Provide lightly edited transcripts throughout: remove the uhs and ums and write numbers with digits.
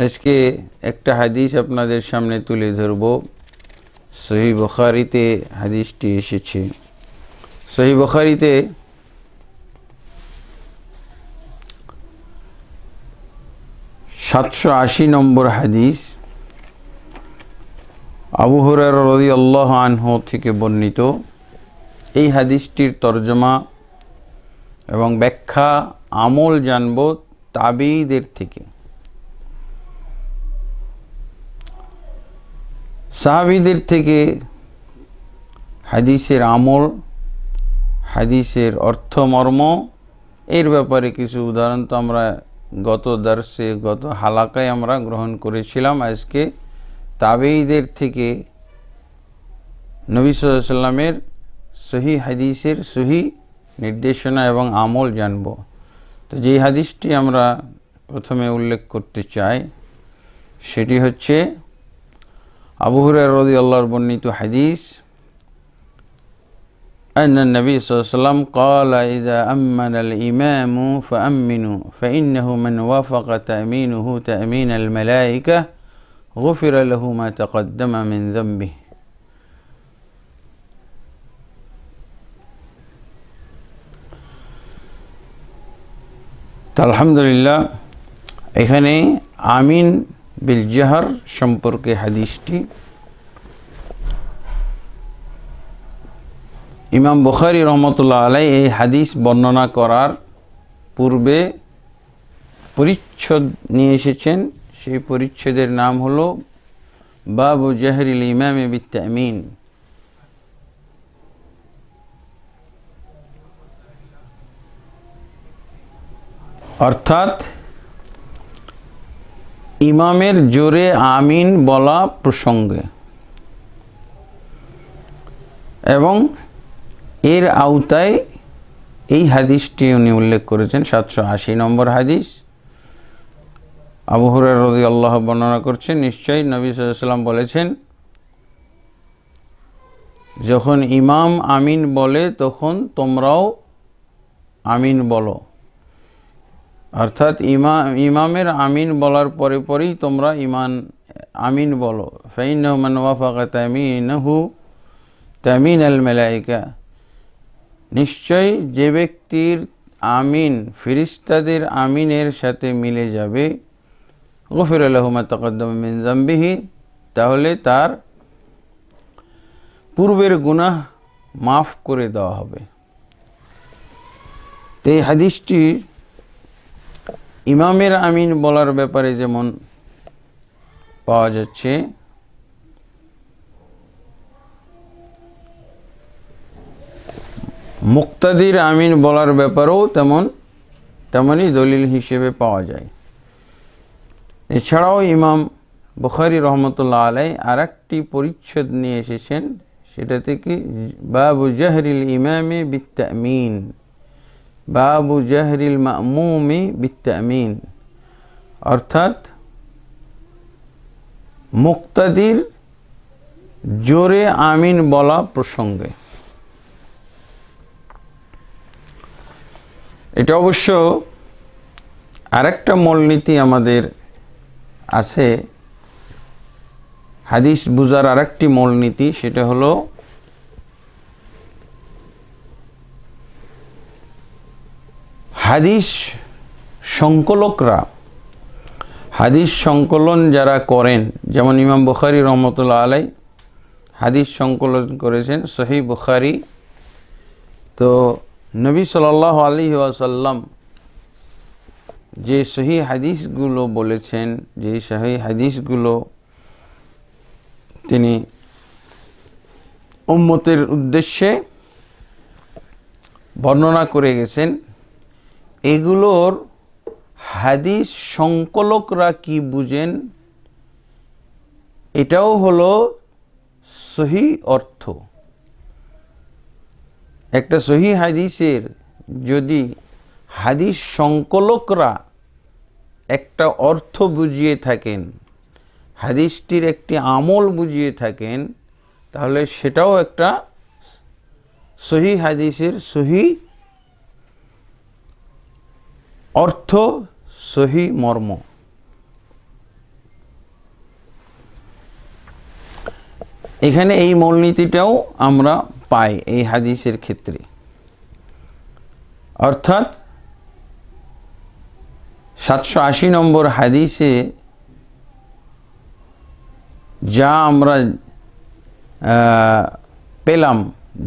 আজকে একটা হাদিস আপনাদের সামনে তুলে ধরব। সহিহ বুখারীতে হাদিসটি এসেছে। সহিহ বুখারীতে 780 নম্বর হাদিস, আবু হুরায়রা রাদিয়াল্লাহু আনহু থেকে বর্ণিত। এই হাদিসটির তরজমা এবং ব্যাখ্যা আমল জানব তাবেঈদের থেকে। সাহাবীদের থেকে হাদিসের আমল, হাদিসের অর্থমর্ম এর ব্যাপারে কিছু উদাহরণ তো আমরা গত দার্সে, গত হালাকায় আমরা গ্রহণ করেছিলাম। আজকে তাবেঈদের থেকে নবী সাল্লাল্লাহু আলাইহি ওয়াসাল্লামের সহিহ হাদিসের সহিহ নির্দেশনা এবং আমল জানব। তো যে হাদিসটি আমরা প্রথমে উল্লেখ করতে চাই সেটি হচ্ছে আবু হুরায়রা রাদিয়াল্লাহু বর্ণিত হাদিস, أن النبي صلى الله عليه وسلم قال إذا أمن الإمام فأمنوا فإنه من وافق تأمينه تأمين الملائكة غفر له ما تقدم من ذنبه। আলহামদুলিল্লাহ, এখানে আমিন বিল জাহর সম্পর্কে হাদিসটি ইমাম বুখারী রহমতুল্লাহ আলাইহি এই হাদিস বর্ণনা করার পূর্বে পরিচ্ছেদ নিয়ে এসেছেন। সেই পরিচ্ছেদের নাম হলো বাবু জাহরিল ইমামে বিত্তামিন। অর্থাৎ ইমামের জোরে আমিন বলা প্রসঙ্গে, এবং এর আওতায় এই হাদিসটি উনি উল্লেখ করেছেন। 780 নম্বর হাদিস, আবু হুরায়রা রাদিয়াল্লাহু বর্ণনা করছেন, নিশ্চয়ই নবী সাল্লাল্লাহু আলাইহি ওয়াসাল্লাম বলেছেন, যখন ইমাম আমিন বলে তখন তোমরাও আমিন বলো। অর্থাৎ ইমামের আমিন বলার পরে পরেই তোমরা আমিন বলো। ফাইন্নাহু মান ওয়াফাকা তামিনাহু তামিনাল মালায়েকা, নিশ্চয় যে ব্যক্তির আমিন ফেরেশতাদের আমিনের সাথে মিলে যাবে, গফিরা লাহু মা তাকাদ্দামা মিন যামবিহি, তাহলে তার পূর্বের গুনাহ মাফ করে দেওয়া হবে। এই হাদিসটি ইমামের আমিন বলার ব্যাপারে যেমন পাওয়া যাচ্ছে, মুক্তাদির আমিন বলার ব্যাপারেও তেমনই দলিল হিসেবে পাওয়া যায়। এছাড়াও ইমাম বুখারী রহমতুল্লাহ আলাইহি আরেকটি পরিচ্ছেদ নিয়ে এসেছেন, সেটা থেকে বাবু জাহরিল ইমামে বিত্তামিন, বাবু জাহরিল মা'মুমি বিত্তামিন, অর্থাৎ মুক্তাদির জোরে আমিন বলা প্রসঙ্গে। এটা অবশ্য আরেকটা মূলনীতি আমাদের আছে, হাদিস বুঝার আরেকটি মূলনীতি, সেটা হলো হাদিস সংকলকরা, হাদিস সংকলন যারা করেন, যেমন ইমাম বুখারী রহমতুল্লাহ আলাইহি হাদিস সংকলন করেছেন সহিহ বুখারী। তো নবী সাল্লাল্লাহু আলাইহি ওয়াসাল্লাম যে সহিহ হাদিসগুলো বলেছেন, যে সহিহ হাদিসগুলো তিনি উম্মতের উদ্দেশ্যে বর্ণনা করে গেছেন, এগুলোর হাদিস সংকলকরা কি বুঝেন, এটাও হলো সহিহ অর্থ। একটা সহিহ হাদিসের যদি হাদিস সংকলকরা একটা অর্থ বুঝিয়ে থাকেন, হাদিসটির একটি আমল বুঝিয়ে থাকেন, তাহলে সেটাও একটা সহিহ হাদিসের সহিহ অর্থ, সহিহ মর্ম। এখানে এই মূলনীতিটাও আমরা পাই এই হাদিসের ক্ষেত্রে। অর্থাৎ 780 নম্বর হাদিসে যা আমরা পেলাম,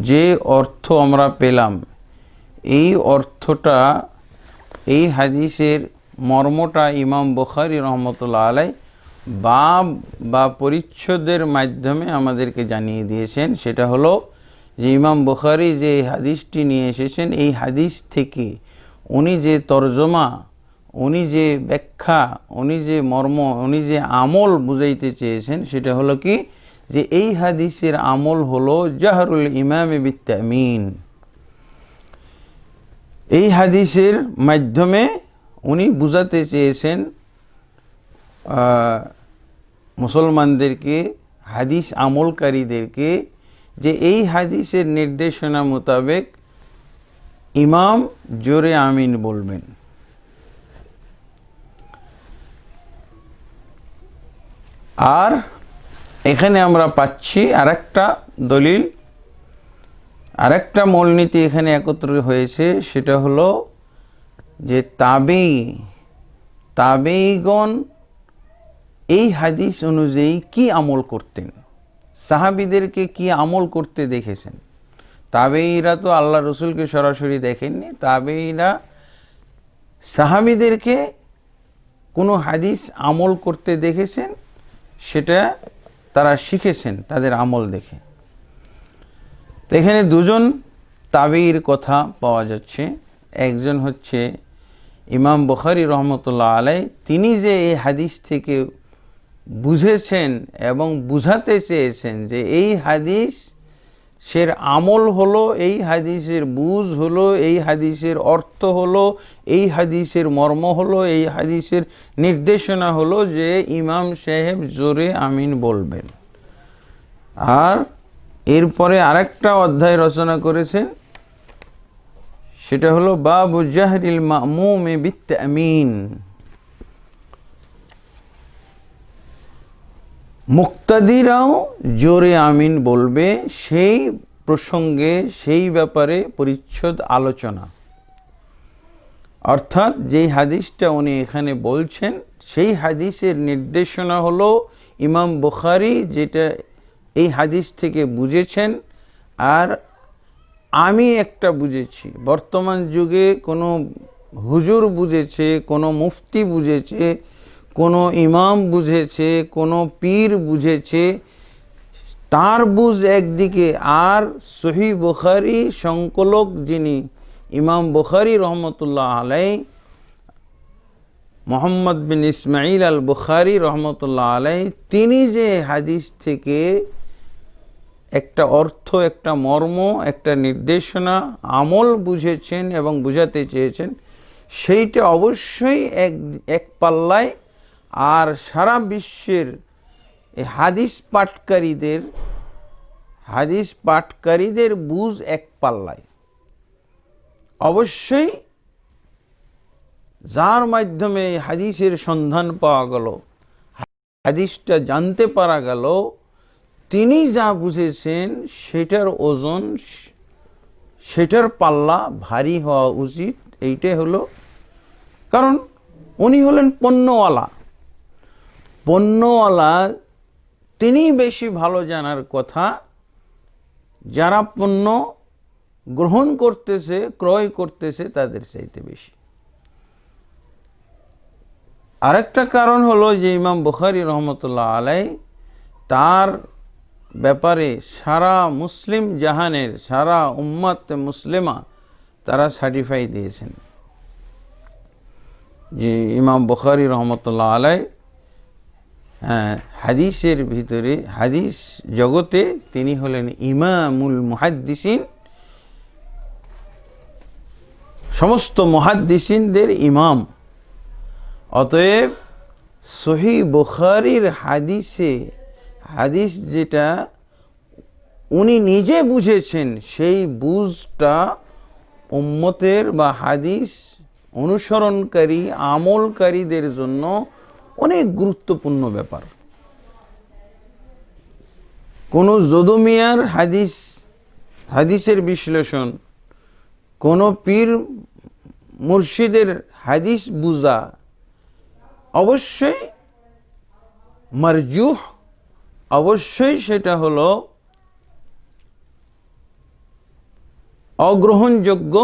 যে অর্থ আমরা পেলাম, এই অর্থটা, এই হাদিসের মর্মটা ইমাম বুখারী রহমতুল্লাহ আলাইহি বাব বা পরিচ্ছদের মাধ্যমে আমাদেরকে জানিয়ে দিয়েছেন। সেটা হলো যে ইমাম বুখারী যে হাদিসটি নিয়ে এসেছেন, এই হাদিস থেকে উনি যে তরজমা, উনি যে ব্যাখ্যা, উনি যে মর্ম, উনি যে আমল বুঝাইতে চেয়েছেন, সেটা হলো কি, যে এই হাদিসের আমল হলো জাহরুল ইমাম বিত্তামিন। এই হাদিসের মাধ্যমে উনি বুঝাতে চেয়েছেন মুসলমানদেরকে, হাদিস আমলকারীদেরকে, যে এই হাদিসের নির্দেশনা মোতাবেক ইমাম জোরে আমিন বলবেন। আর এখানে আমরা পাচ্ছি আরেকটা দলিল, আরেকটা মূলনীতি এখানে একত্র হয়েছে। সেটা হলো যে তাবেঈগণ এই হাদিস অনুযায়ী কি আমল করতেন, সাহাবীদেরকে কি আমল করতে দেখেছেন। তাবেঈরা তো আল্লাহ রসুলকে সরাসরি দেখেননি, তাবেঈরা সাহাবীদেরকে কোনো হাদিস আমল করতে দেখেছেন, সেটা তারা শিখেছেন তাদের আমল দেখে। তো এখানে দুজন তাবেঈর কথা পাওয়া যাচ্ছে। একজন হচ্ছে ইমাম বুখারী রহমতুল্লাহ আলাইহি, তিনি যে এই হাদিস থেকে বুঝেছেন এবং বুঝাতে চেয়েছেন যে এই হাদিসের আমল হলো, এই হাদিসের বুঝ হলো, এই হাদিসের অর্থ হলো, এই হাদিসের মর্ম হলো, এই হাদিসের নির্দেশনা হলো যে ইমাম সাহেব জোরে আমিন বলবেন। আর এরপরে আরেকটা অধ্যায় রচনা করেছেন, সেটা হলো বাবু জাহরিল মা'মুমি বিত্তামিন। মুক্তাদিরাও জোরে আমিন বলবে, সেই প্রসঙ্গে, সেই ব্যাপারে পরিচ্ছদ আলোচনা। অর্থাৎ যেই হাদিসটা উনি এখানে বলছেন, সেই হাদিসের নির্দেশনা হলো ইমাম বুখারী যেটা এই হাদিস থেকে বুঝেছেন, আর আমি একটা বুঝেছি। বর্তমান যুগে কোনো হুজুর বুঝেছে, কোনো মুফতি বুঝেছে, কোনো ইমাম বুঝেছে, কোনো পীর বুঝেছে, তার বুঝ একদিকে, আর সহিহ বুখারী সংকলক যিনি ইমাম বুখারী রহমতুল্লাহ আলাইহি, মোহাম্মদ বিন ইসমাইল আল বুখারী রহমতুল্লাহ আলাইহি, তিনি যে হাদিস থেকে একটা অর্থ, একটা মর্ম, একটা নির্দেশনা, আমল বুঝেছেন এবং বুঝাতে চেয়েছেন, সেইটা অবশ্যই এক পাল্লায়। আর সারা বিশ্বের হাদিস পাঠকারীদের বুঝ এক পাল্লায়। অবশ্যই যার মাধ্যমে হাদিসের সন্ধান পাওয়া গেল, হাদিসটা জানতে পারা গেল, তিনি যা বুঝেছেন সেটার ওজন, সেটার পাল্লা ভারী হওয়া উচিত। এইটাই হলো, কারণ উনি হলেন পণ্যওয়ালা, তিনি বেশি ভালো জানার কথা, যারা পণ্য গ্রহণ করতেছে, ক্রয় করতেছে, তাদের চাইতে বেশি। আরেকটা কারণ হলো যে ইমাম বুখারী রহমতুল্লাহ আলাইহি তার ব্যাপারে সারা মুসলিম জাহানের, সারা উম্মাত মুসলিমা তারা সার্টিফাই দিয়েছেন যে ইমাম বুখারী রহমতুল্লাহ আলাইহি হাদিসের ভিতরে, হাদিস জগতে তিনি হলেন ইমামুল মুহাদ্দিসিন, সমস্ত মুহাদ্দিসিনদের ইমাম। অতএব সহিহ বুখারীর হাদিস যেটা উনি নিজে বুঝেছেন, সেই বুঝটা উম্মতের বা হাদিস অনুসরণকারী, আমলকারীদের জন্য অনেক গুরুত্বপূর্ণ ব্যাপার। কোনো যদুমিয়ার হাদিসের বিশ্লেষণ, কোনো পীর মুর্শিদের হাদিস বুঝা অবশ্যই মারজুহ, অবশ্যই সেটা হলো অগ্রহণযোগ্য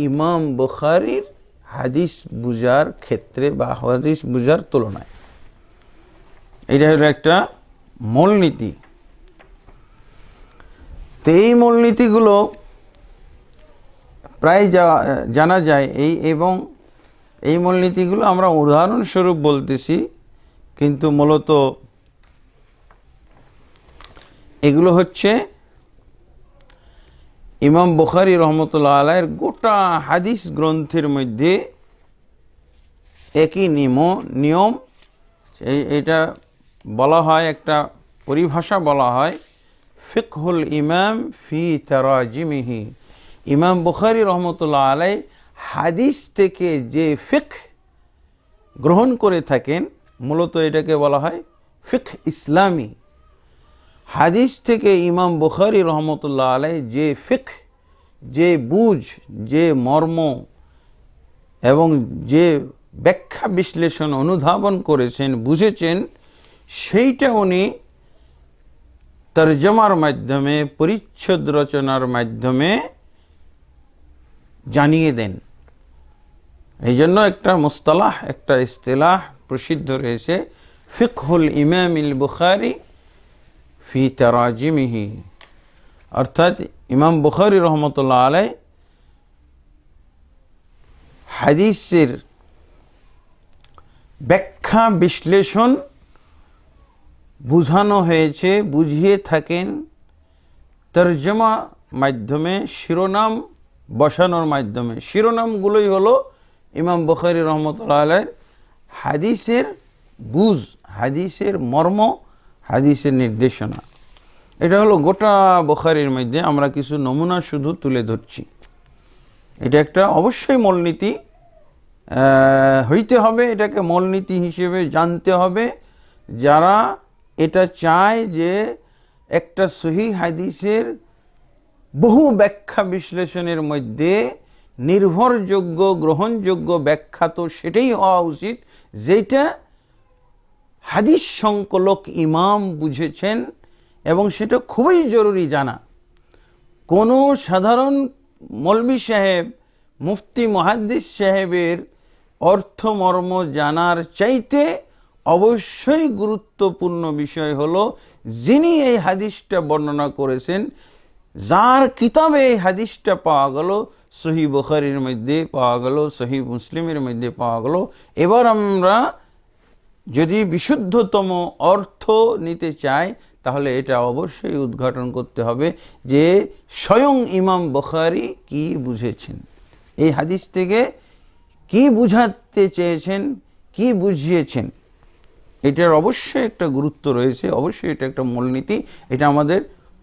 ইমাম বুখারীর হাদিস বুঝার ক্ষেত্রে বা হাদিস বুঝার তুলনায়। এটা হলো একটা মূলনীতি। তো এই মূলনীতিগুলো প্রায় জানা যায় এবং এই মূলনীতিগুলো আমরা উদাহরণস্বরূপ বলতেছি, কিন্তু মূলত এগুলো হচ্ছে ইমাম বুখারী রহমতুল্লাহ আলাইহির গোটা হাদিস গ্রন্থের মধ্যে একই নিয়ম। এটা বলা হয়, একটা পরিভাষা বলা হয় ফিকহুল ইমাম ফি তারাজিমিহি। ইমাম বুখারী রহমতুল্লাহ আলাইহি হাদিস থেকে যে ফিকহ গ্রহণ করে থাকেন, মূলত এটাকে বলা হয় ফিকহ ইসলামী। হাদিস থেকে ইমাম বুখারী রহমতুল্লাহ আলাইহি যে ফিকহ, যে বুঝ, যে মর্ম এবং যে ব্যাখ্যা বিশ্লেষণ অনুধাবন করেছেন, বুঝেছেন, সেইটা উনি তরজমার মাধ্যমে, পরিচ্ছদ রচনার মাধ্যমে জানিয়ে দেন। এই জন্য একটা মুস্তালাহ, একটা ইস্তিলাহ প্রসিদ্ধ রয়েছে, ফিকহুল ইমামিল বুখারী ফি তারাজিমিহি। অর্থাৎ ইমাম বুখারী রহমতুল্লাহ আলাইহি হাদিসের ব্যাখ্যা বিশ্লেষণ বুঝানো হয়েছে, বুঝিয়ে থাকেন তরজমা মাধ্যমে, শিরোনাম বসানোর মাধ্যমে। শিরোনামগুলোই হলো ইমাম বুখারী রহমতুল্লাহ আলাইহির হাদিসের বুঝ, হাদিসের মর্ম, হাদিসের নির্দেশনা। এটা হলো গোটা বুখারীর মধ্যে। আমরা কিছু নমুনা শুধু তুলে ধরছি। এটা একটা অবশ্যই মূলনীতি হইতে হবে, এটাকে মূলনীতি হিসেবে জানতে হবে। যারা এটা চায় যে একটা সহিহ হাদিসের বহু ব্যাখ্যা বিশ্লেষণের মধ্যে নির্ভরযোগ্য, গ্রহণযোগ্য ব্যাখ্যা তো সেটাই হওয়া উচিত যেটা হাদিস সংকলক ইমাম বুঝেছেন, এবং সেটা খুবই জরুরি জানা। কোনো সাধারণ মৌলবি সাহেব, মুফতি মুহাদ্দিস সাহেবের অর্থমর্ম জানার চাইতে অবশ্যই গুরুত্বপূর্ণ বিষয় হলো যিনি এই হাদিসটা বর্ণনা করেছেন, যার কিতাবে এই হাদিসটা পাওয়া গেল, সহিহ বুখারীর মধ্যে পাওয়া গেল, সহিহ মুসলিমের মধ্যে পাওয়া গেল। এবার আমরা যদি বিশুদ্ধতম অর্থ নিতে চাই, তাহলে এটা অবশ্যই উদ্ঘাটন করতে হবে যে স্বয়ং ইমাম বুখারী কি বুঝেছেন, এই হাদিস থেকে কি বুঝাতে চেয়েছেন, কি বুঝিয়েছেন। এটার অবশ্যই একটা গুরুত্ব রয়েছে, অবশ্যই এটা একটা মূলনীতি। এটা আমাদের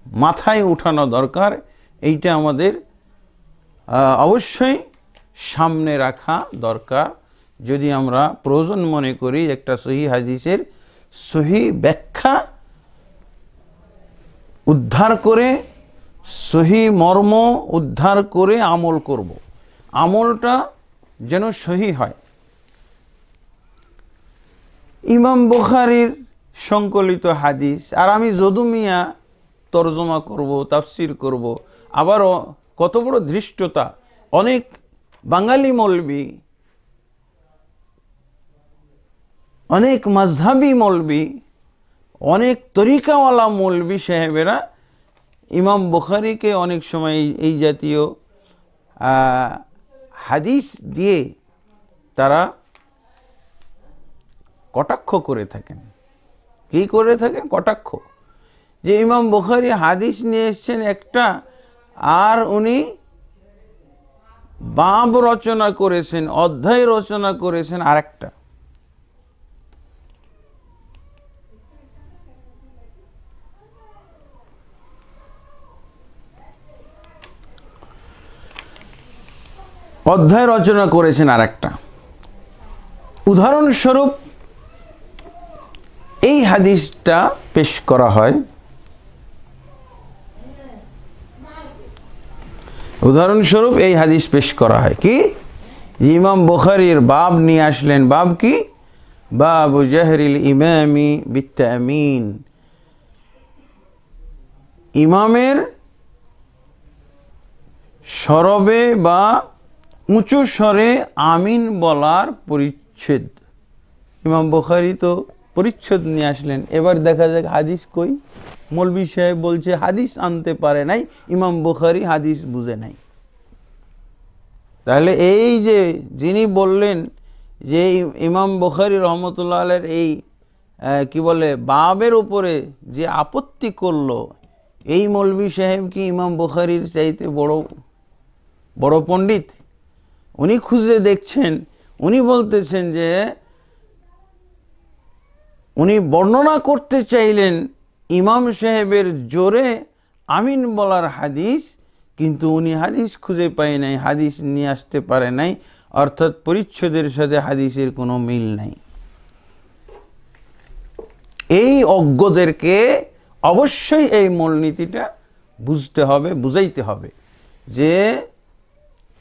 মাথায় উঠানো দরকার, এইটা আমাদের অবশ্যই সামনে রাখা দরকার। যদি আমরা প্রয়োজন মনে করি একটা সহিহ হাদিসের সহিহ ব্যাখ্যা উদ্ধার করে, সহিহ মর্ম উদ্ধার করে আমল করব, আমলটা যেন সহিহ হয়। ইমাম বুখারীর সংকলিত হাদিস আর আমি যদুমিয়া তরজমা করব, তাফসির করব। আবারও কত বড় ধৃষ্টতা! অনেক বাঙালি মৌলবি, অনেক মাযহাবী মৌলবি, অনেক তরিকাওয়ালা মৌলবি সাহেবেরা ইমাম বুখারীকে অনেক সময় এই জাতীয় হাদিস দিয়ে তারা কটাক্ষ করে থাকেন। কি করে থাকেন? কটাক্ষ। যে ইমাম বুখারী হাদিস নিয়ে এসছেন একটা, আর উনি বাব রচনা করেছেন, অধ্যায় রচনা করেছেন আরেকটা। অধ্যায় রচনা করেছেন আরেকটা। উদাহরণস্বরূপ এই হাদিসটা পেশ করা হয় উদাহরণস্বরূপ এই হাদিস পেশ করা হয় কি, ইমাম বুখারীর বাব নিয়ে আসলেন। বাব কি? বাবু জাহরিল ইমামি বিত্তামিন, ইমামের সরবে বা উঁচু স্বরে আমিন বলার পরিচ্ছেদ। ইমাম বুখারী তো পরিচ্ছেদ নিয়ে আসলেন। এবার দেখা যাক হাদিস কই। মৌলভী সাহেব বলছে হাদিস আনতে পারে নাই, ইমাম বুখারী হাদিস বুঝে নাই। তাহলে এই যে যিনি বললেন যে ইমাম বুখারী রহমতুল্লাহ আলাইহির এই কি বলে বাবের উপরে যে আপত্তি করলো, এই মৌলভী সাহেব কি ইমাম বুখারীর চাইতে বড় পণ্ডিত? উনি খুঁজে দেখছেন, উনি বলতেছেন যে উনি বর্ণনা করতে চাইলেন ইমাম সাহেবের জোরে আমিন বলার হাদিস, কিন্তু উনি হাদিস খুঁজে পায় নাই, হাদিস নিয়ে আসতে পারে নাই, অর্থাৎ পরিচ্ছেদের সাথে হাদিসের কোনো মিল নাই। এই অজ্ঞদেরকে অবশ্যই এই মূলনীতিটা বুঝতে হবে, বুঝাইতে হবে যে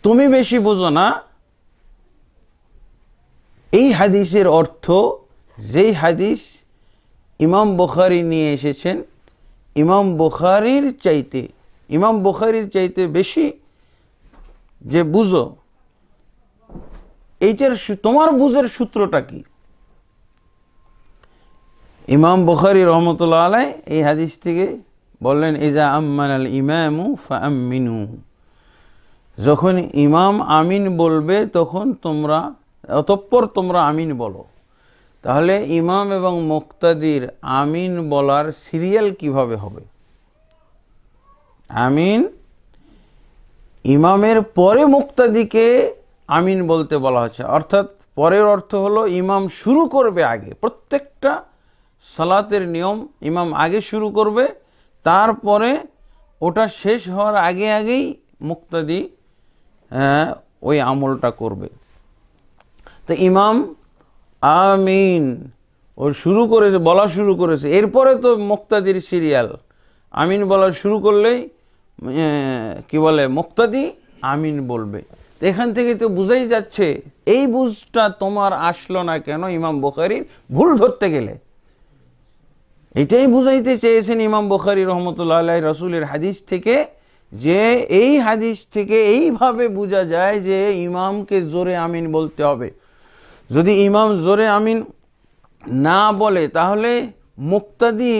তুমি বেশি বুঝো না। এই হাদিসের অর্থ, যেই হাদিস ইমাম বুখারী নিয়ে এসেছেন, ইমাম বুখারীর চাইতে বেশি যে বুঝো, এইটার তোমার বুঝের সূত্রটা কি? ইমাম বুখারী রহমতুল্লাহ আলাইহি এই হাদিস থেকে বললেন, ইজা আম্মানাল ইমামু ফাআমিনু, যখন ইমাম আমিন বলবে তখন অতঃপর তোমরা আমিন বলো। তাহলে ইমাম এবং মুক্তাদির আমিন বলার সিরিয়াল কিভাবে হবে? আমিন, ইমামের পরে মুক্তাদিকে আমিন বলতে বলা হচ্ছে, অর্থাৎ পরের অর্থ হলো ইমাম শুরু করবে আগে। প্রত্যেকটা সালাতের নিয়ম, ইমাম আগে শুরু করবে, তারপরে ওটা শেষ হওয়ার আগেই মুক্তাদি ওই আমলটা করবে। তো ইমাম আমিন বলা শুরু করেছে, এরপরে তো মুক্তাদির সিরিয়াল। আমিন বলা শুরু করলেই কি বলে মুক্তাদি আমিন বলবে। এখান থেকে তো বুঝাই যাচ্ছে এই বুঝটা তোমার আসলো না কেন ইমাম বুখারীর ভুল ধরতে গেলে। এটাই বুঝাইতে চেয়েছেন ইমাম বুখারী রহমতুল্লাহ আলাইহি রাসূলের হাদিস থেকে, যে এই হাদিস থেকে এইভাবে বোঝা যায় যে ইমামকে জোরে আমিন বলতে হবে। যদি ইমাম জোরে আমিন না বলে তাহলে মুক্তাদি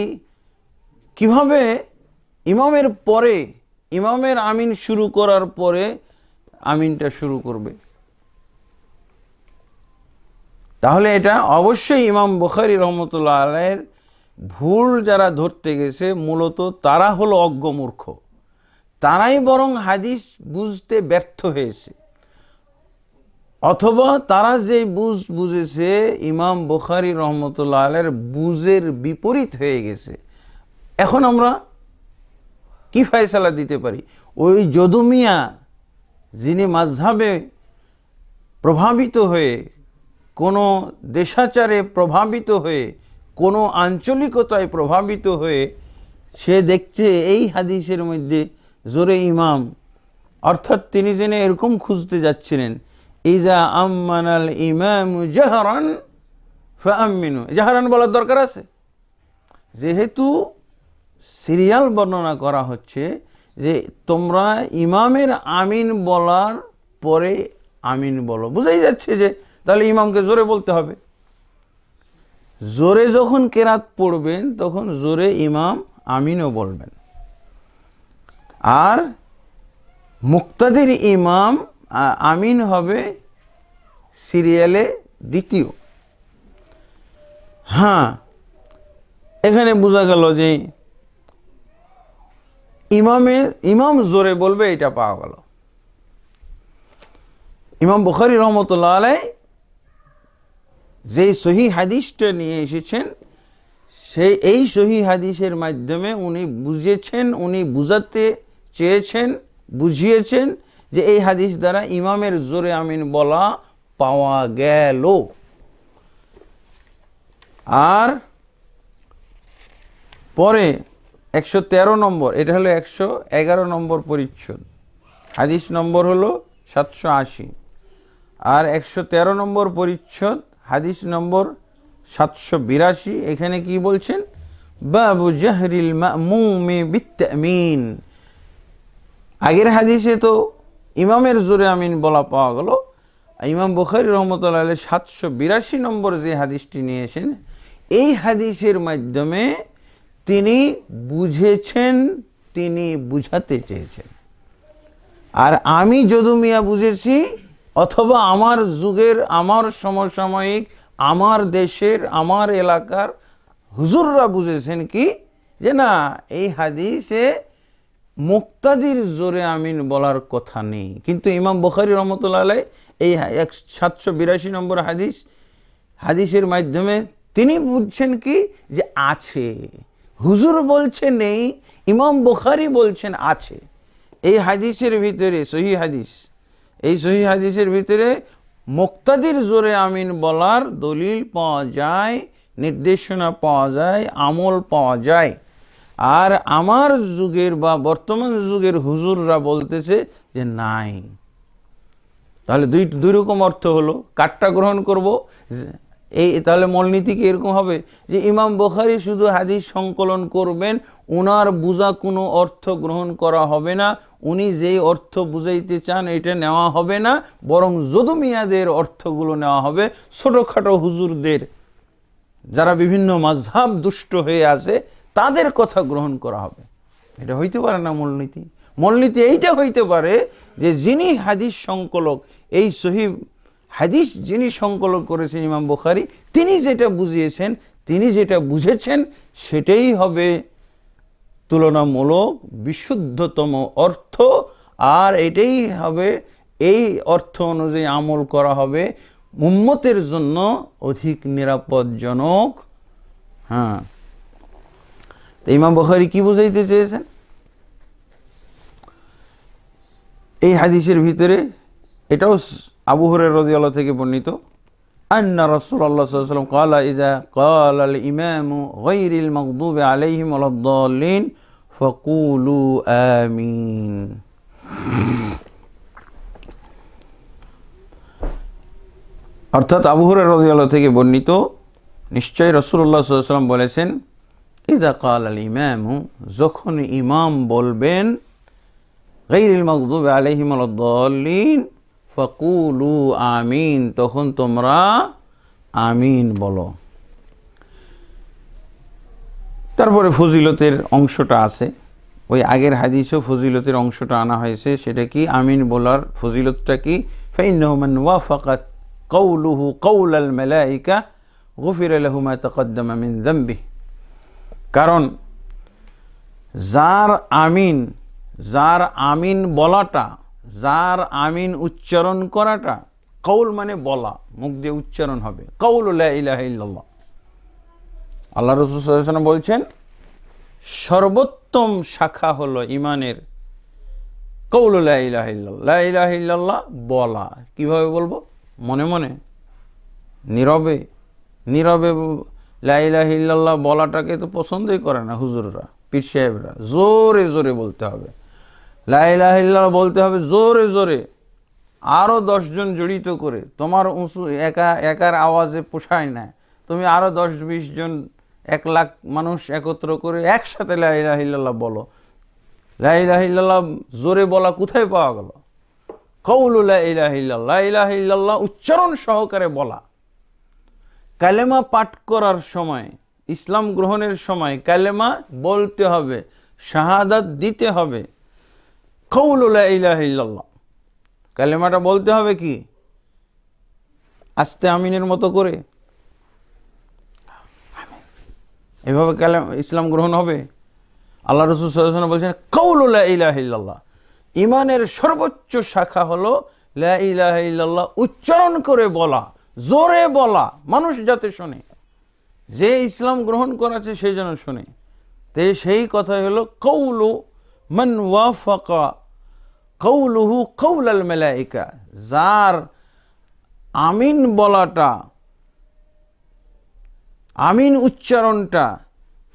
কিভাবে ইমামের পরে, ইমামের আমিন শুরু করার পরে আমিনটা শুরু করবে? তাহলে এটা অবশ্যই ইমাম বুখারী রহমতুল্লাহ আলাইহির ভুল যারা ধরতে গেছে মূলত তারা হলো অজ্ঞ মূর্খ, তারাই বরং হাদিস বুঝতে ব্যর্থ হয়েছে, অথবা তারা যে বুঝেছে ইমাম বুখারী রহমতুল্লাহ আলাইহির বুঝের বিপরীত হয়ে গেছে। এখন আমরা কি ফয়সালা দিতে পারি? ওই যদু মিয়া যিনি মাযহাবে প্রভাবিত হয়ে, কোনো দেশাচারে প্রভাবিত হয়ে, কোনো আঞ্চলিকতায় প্রভাবিত হয়ে সে দেখছে এই হাদিসের মধ্যে জোরে ইমাম, অর্থাৎ তিনি জেনে এরকম খুঁজতে যাচ্ছিলেন, ইজা আম্মানাল ইমামু জাহরান ফাআমিনু, জাহরান বলার দরকার আছে? যেহেতু সিরিয়াল বর্ণনা করা হচ্ছে যে তোমরা ইমামের আমিন বলার পরে আমিন বলো, বুঝাই যাচ্ছে যে তাহলে ইমামকে জোরে বলতে হবে। জোরে যখন কেরাত পড়বেন তখন জোরে ইমাম আমিনও বলবেন, আর মুক্তাদির ইমাম আমিন হবে সিরিয়ালে দ্বিতীয়। হ্যাঁ, এখানে বোঝা গেল যে ইমাম জোরে বলবে, এটা পাওয়া গেল। ইমাম বুখারী রহমতুল্লাহ আলাইহি যেই সহিহ হাদিসটা নিয়ে এসেছেন, এই সহিহ হাদিসের মাধ্যমে উনি বুঝেছেন, উনি বুঝাতে চেয়েছেন, বুঝিয়েছেন যে এই হাদিস দ্বারা ইমামের জোরে আমিন বলা পাওয়া গেল। আর পরে 113 নম্বর, এটা হলো 111 নম্বর পরিচ্ছেদ, হাদিস নম্বর হলো 780, আর 113 নম্বর পরিচ্ছদ হাদিস নম্বর 782। এখানে কি বলছেন? বাবু জাহরিল মা'মুমি বিত্তামিন। আগের হাদিসে তো ইমামের জোরে আমিন বলা পাওয়া গেল। ইমাম বুখারী রহমতুল্লাহ আলাইহি 782 নম্বর যে হাদিসটি নিয়েছেন, এই হাদিসের মাধ্যমে তিনি বুঝেছেন, তিনি বুঝাতে চেয়েছেন। আর আমি যদু মিয়া বুঝেছি, অথবা আমার যুগের, আমার সমসাময়িক, আমার দেশের, আমার এলাকার হুজুররা বুঝেছেন কি, যে না, এই হাদিসে মুক্তাদির জোরে আমিন বলার কথা নেই। কিন্তু ইমাম বুখারী রহমতুল্লাহ আলাইহি এই 782 নম্বর হাদিসের মাধ্যমে তিনি বুঝছেন কি, যে আছে। হুজুর বলছে নেই, ইমাম বুখারী বলছেন আছে। এই হাদিসের ভিতরে সহিহ হাদিস, এই সহিহ হাদিসের ভিতরে মুক্তাদির জোরে আমিন বলার দলিল পাওয়া যায়, নির্দেশনা পাওয়া যায়, আমল পাওয়া যায়। আর আমার যুগের বা বর্তমান যুগের হুজুররা বলতেছে যে নাই। তাহলে দুই রকম অর্থ হলো। কারটা গ্রহণ করব? এই তাহলে মূলনীতি কি এরকম হবে যে ইমাম বুখারী শুধু হাদিস সংকলন করবেন, উনার বুঝা কোনো অর্থ গ্রহণ করা হবে না, উনি যেই অর্থ বুঝাইতে চান এটা নেওয়া হবে না, বরং যদু মিয়াদের অর্থগুলো নেওয়া হবে, ছোটোখাটো হুজুরদের যারা বিভিন্ন মাযহাব দুষ্ট হয়ে আছে তাদের কথা গ্রহণ করা হবে? এটা হইতে পারে না মূলনীতি। মূলনীতি এইটা হইতে পারে যে যিনি হাদিস সংকলক, এই সহিহ হাদিস যিনি সংকলন করেছেন ইমাম বুখারী, তিনি যেটা বুঝিয়েছেন, তিনি যেটা বুঝেছেন, সেটাই হবে তুলনামূলক বিশুদ্ধতম অর্থ। আর এটাই হবে, এই অর্থ অনুযায়ী আমল করা হবে উম্মতের জন্য অধিক নিরাপদজনক। হ্যাঁ, তো ইমাম বুখারী কি বুঝাইতে চেয়েছেন এই হাদিসের ভিতরে? এটাও আবু হুরায়রা রাদিয়াল্লাহু থেকে বর্ণিত, আন্না রাসূলুল্লাহ সাল্লাল্লাহু আলাইহি ওয়াসাল্লাম ক্বালা ইযা ক্বালা আল ইমামু গায়রিল মাগদুবি আলাইহিম ওয়ালাদ-দাল্লিন ফাকুলু আমিন। অর্থাৎ আবু হুরায়রা রাদিয়াল্লাহু থেকে বর্ণিত, নিশ্চয়ই রাসূলুল্লাহ সাল্লাল্লাহু আলাইহি ওয়াসাল্লাম বলেছেন, ইযা ক্বালা আল ইমামু, যখন ইমাম বলবেন, গায়রিল মাগদুবি আলাইহিম ওয়ালাদ-দাল্লিন ফাকুলু আমিন, তখন তোমরা আমিন বলো। তারপরে ফজিলতের অংশটা আছে, ওই আগের হাদিসেও ফজিলতের অংশটা আনা হয়েছে। সেটা কি? আমিন বলার ফজিলতটা কি? ফাইন্নাহু মান ওয়াফাকাত কাউলুহু কাউলাল মালাইকা গুফিরা লাহু মা তাকদ্দামা মিন যামবিহি। কারণ যার আমিন বলাটা, যার আমিন উচ্চারণ করাটা, কৌল মানে বলা, মুখ দিয়ে উচ্চারণ হবে, কৌলু লা ইলাহা ইল্লাল্লাহ। আল্লাহ রাসূল সাল্লাল্লাহু আলাইহি ওয়াসাল্লাম বলছেন সর্বোত্তম শাখা হলো ইমানের কৌলু লা ইলাহা ইল্লাল্লাহ, লা ইলাহা ইল্লাল্লাহ বলা। কিভাবে বলবো? মনে মনে, নীরবে? নীরবে লা ইলাহা ইল্লাল্লাহ বলাটাকে তো পছন্দই করে না হুজুররা, পীর সাহেবরা। জোরে জোরে বলতে হবে, লা ইলাহা ইল্লাল্লাহ বলতে হবে জোরে জোরে, আরও 10 জন জড়িত করে। তোমার উঁচু একার আওয়াজে পোষায় না, তুমি আরও 10-20 জন, 1 লাখ মানুষ একত্র করে একসাথে লা ইলাহা ইল্লাল্লাহ বলো। লা ইলাহা ইল্লাল্লাহ জোরে বলা কোথায় পাওয়া গেল? কওলু লা ইলাহা ইল্লাল্লাহ, লা ইলাহা ইল্লাল্লাহ উচ্চারণ সহকারে বলা। কালেমা পাঠ করার সময়, ইসলাম গ্রহণের সময় কালেমা বলতে হবে, শাহাদাত দিতে হবে। কওলু লা ইলাহা ইল্লাল্লাহ, কালেমাটা বলতে হবে কি? আস্তে আমিনের মতো করে, এভাবে ইসলাম গ্রহণ হবে? আল্লাহ রাসূল সাল্লাল্লাহু আলাইহি ওয়াসাল্লাম বলছেন কওলু লা ইলাহা ইল্লাল্লাহ, ইমানের সর্বোচ্চ শাখা হলো লা ইলাহা ইল্লাল্লাহ উচ্চারণ করে বলা, জোরে বলা, মানুষ যাতে শোনে, যে ইসলাম গ্রহণ করেছে সে যেন শোনে। তে সেই কথাই হলো কওলু মান ওয়াফাকা কওলুহু কওলাল মালাইকা, যার আমিন বলাটা, আমিন উচ্চারণটা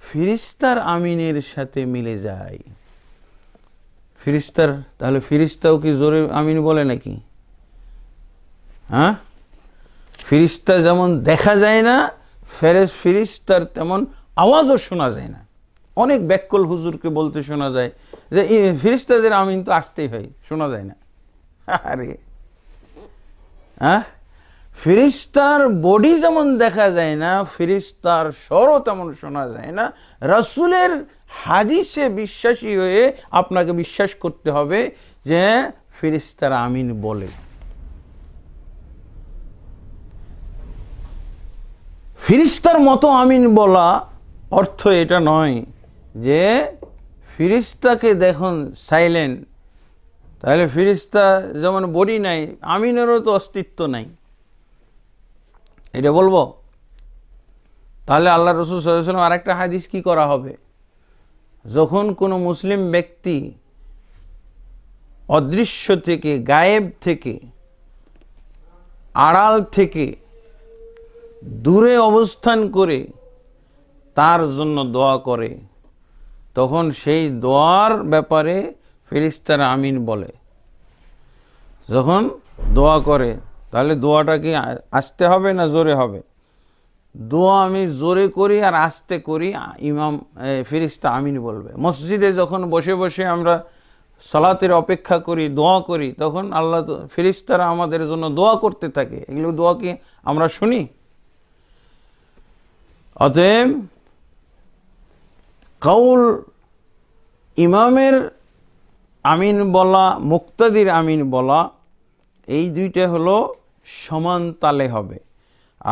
ফেরেশতার আমিনের সাথে মিলে যায়। ফিরিস্তার, তাহলে ফিরিস্তাও কি জোরে আমিন বলে নাকি? হ্যাঁ, ফিরিস্তা যেমন দেখা যায় না, ফিরিস্তার তেমন আওয়াজও শোনা যায় না। অনেক ব্যাককল হুজুরকে বলতে শোনা যায় যে ফিরিস্তাদের আমিন তো আসতেই হয়, শোনা যায় না। আরে হ্যাঁ, ফিরিস্তার বডি যেমন দেখা যায় না, ফিরিস্তার স্বরও তেমন শোনা যায় না। রাসূলের হাদিসে বিশ্বাসী হয়ে আপনাকে বিশ্বাস করতে হবে যে ফিরিস্তারা আমিন বলে। ফিরিস্তার মতো আমিন বলা অর্থ এটা নয় যে ফিরিস্তাকে দেখুন সাইলেন্ট, তাহলে ফিরিস্তা যেমন বডি নাই, আমিনেরও তো অস্তিত্ব নাই, এটা বলবো? তাহলে আল্লাহ রসুল সাল্লাল্লাহু আলাইহি ওয়াসাল্লাম আরেকটা হাদিস কি করা হবে? যখন কোনো মুসলিম ব্যক্তি অদৃশ্য থেকে, গায়েব থেকে, আড়াল থেকে, দূরে অবস্থান করে তার জন্য দোয়া করে, তখন সেই দোয়ার ব্যাপারে ফেরেশতারা আমিন বলে। যখন দোয়া করে, তাহলে দোয়াটা কি আস্তে হবে না জোরে হবে? দোয়া আমি জোরে করি আর আস্তে করি, ইমাম ফেরেশতা আমিন বলবে। মসজিদে যখন বসে বসে আমরা সালাতের অপেক্ষা করি, দোয়া করি, তখন আল্লাহ ফেরেশতারা আমাদের জন্য দোয়া করতে থাকে। এগুলো দোয়া কি আমরা শুনি? অতএব কাউল ইমামের আমিন বলা, মুক্তাদির আমিন বলা, এই দুইটা হলো সমান তালে হবে।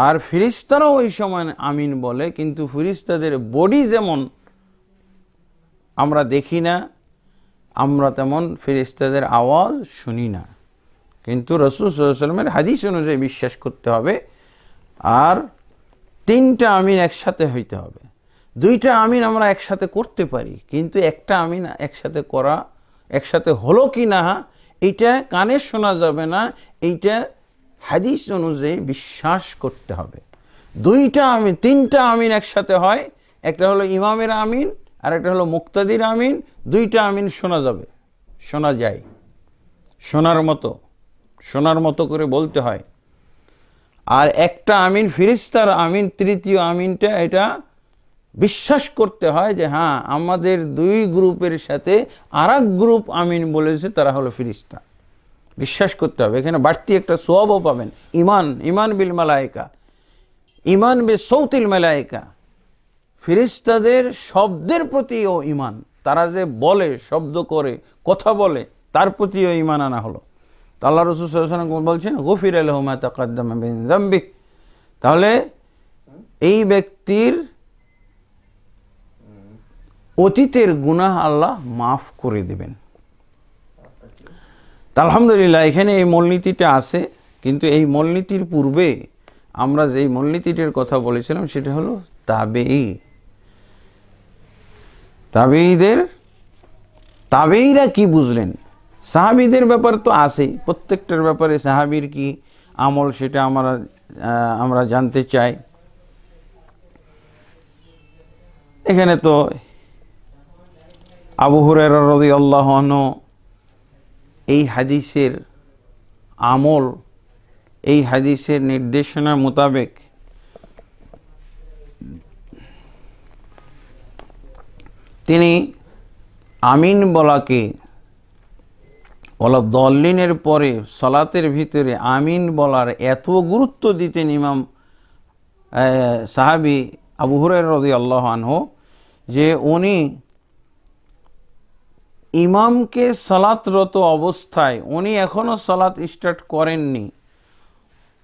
আর ফিরিস্তারাও ওই সময় আমিন বলে, কিন্তু ফিরিস্তাদের বডি যেমন আমরা দেখি না, আমরা তেমন ফিরিস্তাদের আওয়াজ শুনি না। কিন্তু রাসূল সাল্লাল্লাহু আলাইহি ওয়াসাল্লামের হাদিস অনুযায়ী বিশ্বাস করতে হবে। আর তিনটা আমিন একসাথে হইতে হবে। দুইটা আমিন আমরা একসাথে করতে পারি, কিন্তু একটা আমিন একসাথে করা, একসাথে হলো কি না এইটা কানে শোনা যাবে না, এইটা হাদিস অনুযায়ী বিশ্বাস করতে হবে। দুইটা আমিন, তিনটা আমিন একসাথে হয়, একটা হলো ইমামের আমিন আর একটা হলো মুক্তাদির আমিন। দুইটা আমিন শোনা যাবে, শোনা যায়, শোনার মতো করে বলতে হয়। আর একটা আমিন ফিরিস্তার আমিন, তৃতীয় আমিনটা এটা বিশ্বাস করতে হয় যে হ্যাঁ, আমাদের দুই গ্রুপের সাথে আরেক গ্রুপ আমিন বলেছে, তারা হলো ফিরিস্তা। বিশ্বাস করতে হবে। এখানে বাড়তি একটা সওয়াবও পাবেন। ইমান বিল মালায়েকা, ইমান বে সৌতিল মালায়েকা, ফিরিস্তাদের শব্দের প্রতিও ইমান, তারা যে বলে, শব্দ করে, কথা বলে, তার প্রতিও ইমান আনা হলো। আল্লাহ রাসূল সাল্লাল্লাহু আলাইহি ওয়াসাল্লাম বলছেন গফিরা লাহু মা তাকাদ্দামা মিন যামবি, তাহলে এই ব্যক্তির অতীতের গুনাহ আল্লাহ মাফ করে দেবেন। আলহামদুলিল্লাহ, এখানে এই মূলনীতিটা আছে, কিন্তু এই মূলনীতির পূর্বে আমরা যেই মূলনীতিটির কথা বলেছিলাম সেটা হলো তাবেঈরা কি বুঝলেন। সাহাবীদের ব্যাপার তো আছেই, প্রত্যেকটার ব্যাপারে সাহাবীর কি আমল সেটা আমরা জানতে চাই। এখানে তো আবু হুরায়রা রাদিয়াল্লাহু আনহু এই হাদিসের আমল, এই হাদিসের নির্দেশনা মোতাবেক তিনি আমিন বলাকে, ওয়ালাদ-দাল্লিনের পরে সালাতের ভিতরে আমিন বলার এত গুরুত্ব দিতেন ইমাম সাহাবী আবু হুরায়রা রাদিয়াল্লাহু আনহু, যে উনি ইমামকে সালাতরত অবস্থায়, উনি এখনও সালাত স্টার্ট করেননি,